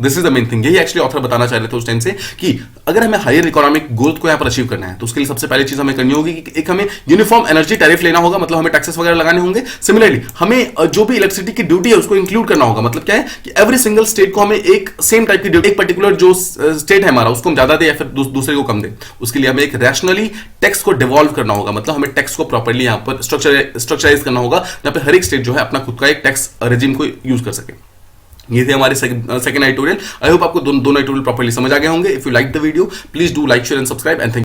This is the main thing. यही एक्चुअली ऑथर बताना चाह रहे थे उस टाइम से कि अगर हमें हायर इकोनॉमिक ग्रोथ को यहाँ पर अचीव करना है तो उसके लिए सबसे पहली चीज हमें करनी होगी कि एक हमें यूनिफॉर्म एनर्जी टैरिफ लेना होगा, मतलब हमें टैक्सेस वगैरह लगाने होंगे। सिमिलरली हमें जो भी इलेक्ट्रिसिटी की ड्यूटी है उसको इंक्लूड करना होगा, मतलब क्या है कि एवरी सिंगल स्टेट को हमें एक सेम टाइप की ड्यूटी, एक पर्टिकुलर जो स्टेट है हमारा उसको हम ज्यादा दे या फिर दूसरे को कम दे, उसके लिए हमें एक रैशनली टैक्स को डिवॉल्व करना होगा, मतलब हमें टैक्स को प्रॉपर्ली यहाँ पर स्ट्रक्चराइज करना होगा जहाँ पे हर एक स्टेट जो है अपना खुद का एक टैक्स रेजिम को यूज कर सके। ये थे हमारे सेकंड ट्यूटोरियल। आई होप आपको दोनों ट्यूटोरियल प्रॉपर्ली समझ आ गए होंगे। If you like the video please do like share and subscribe and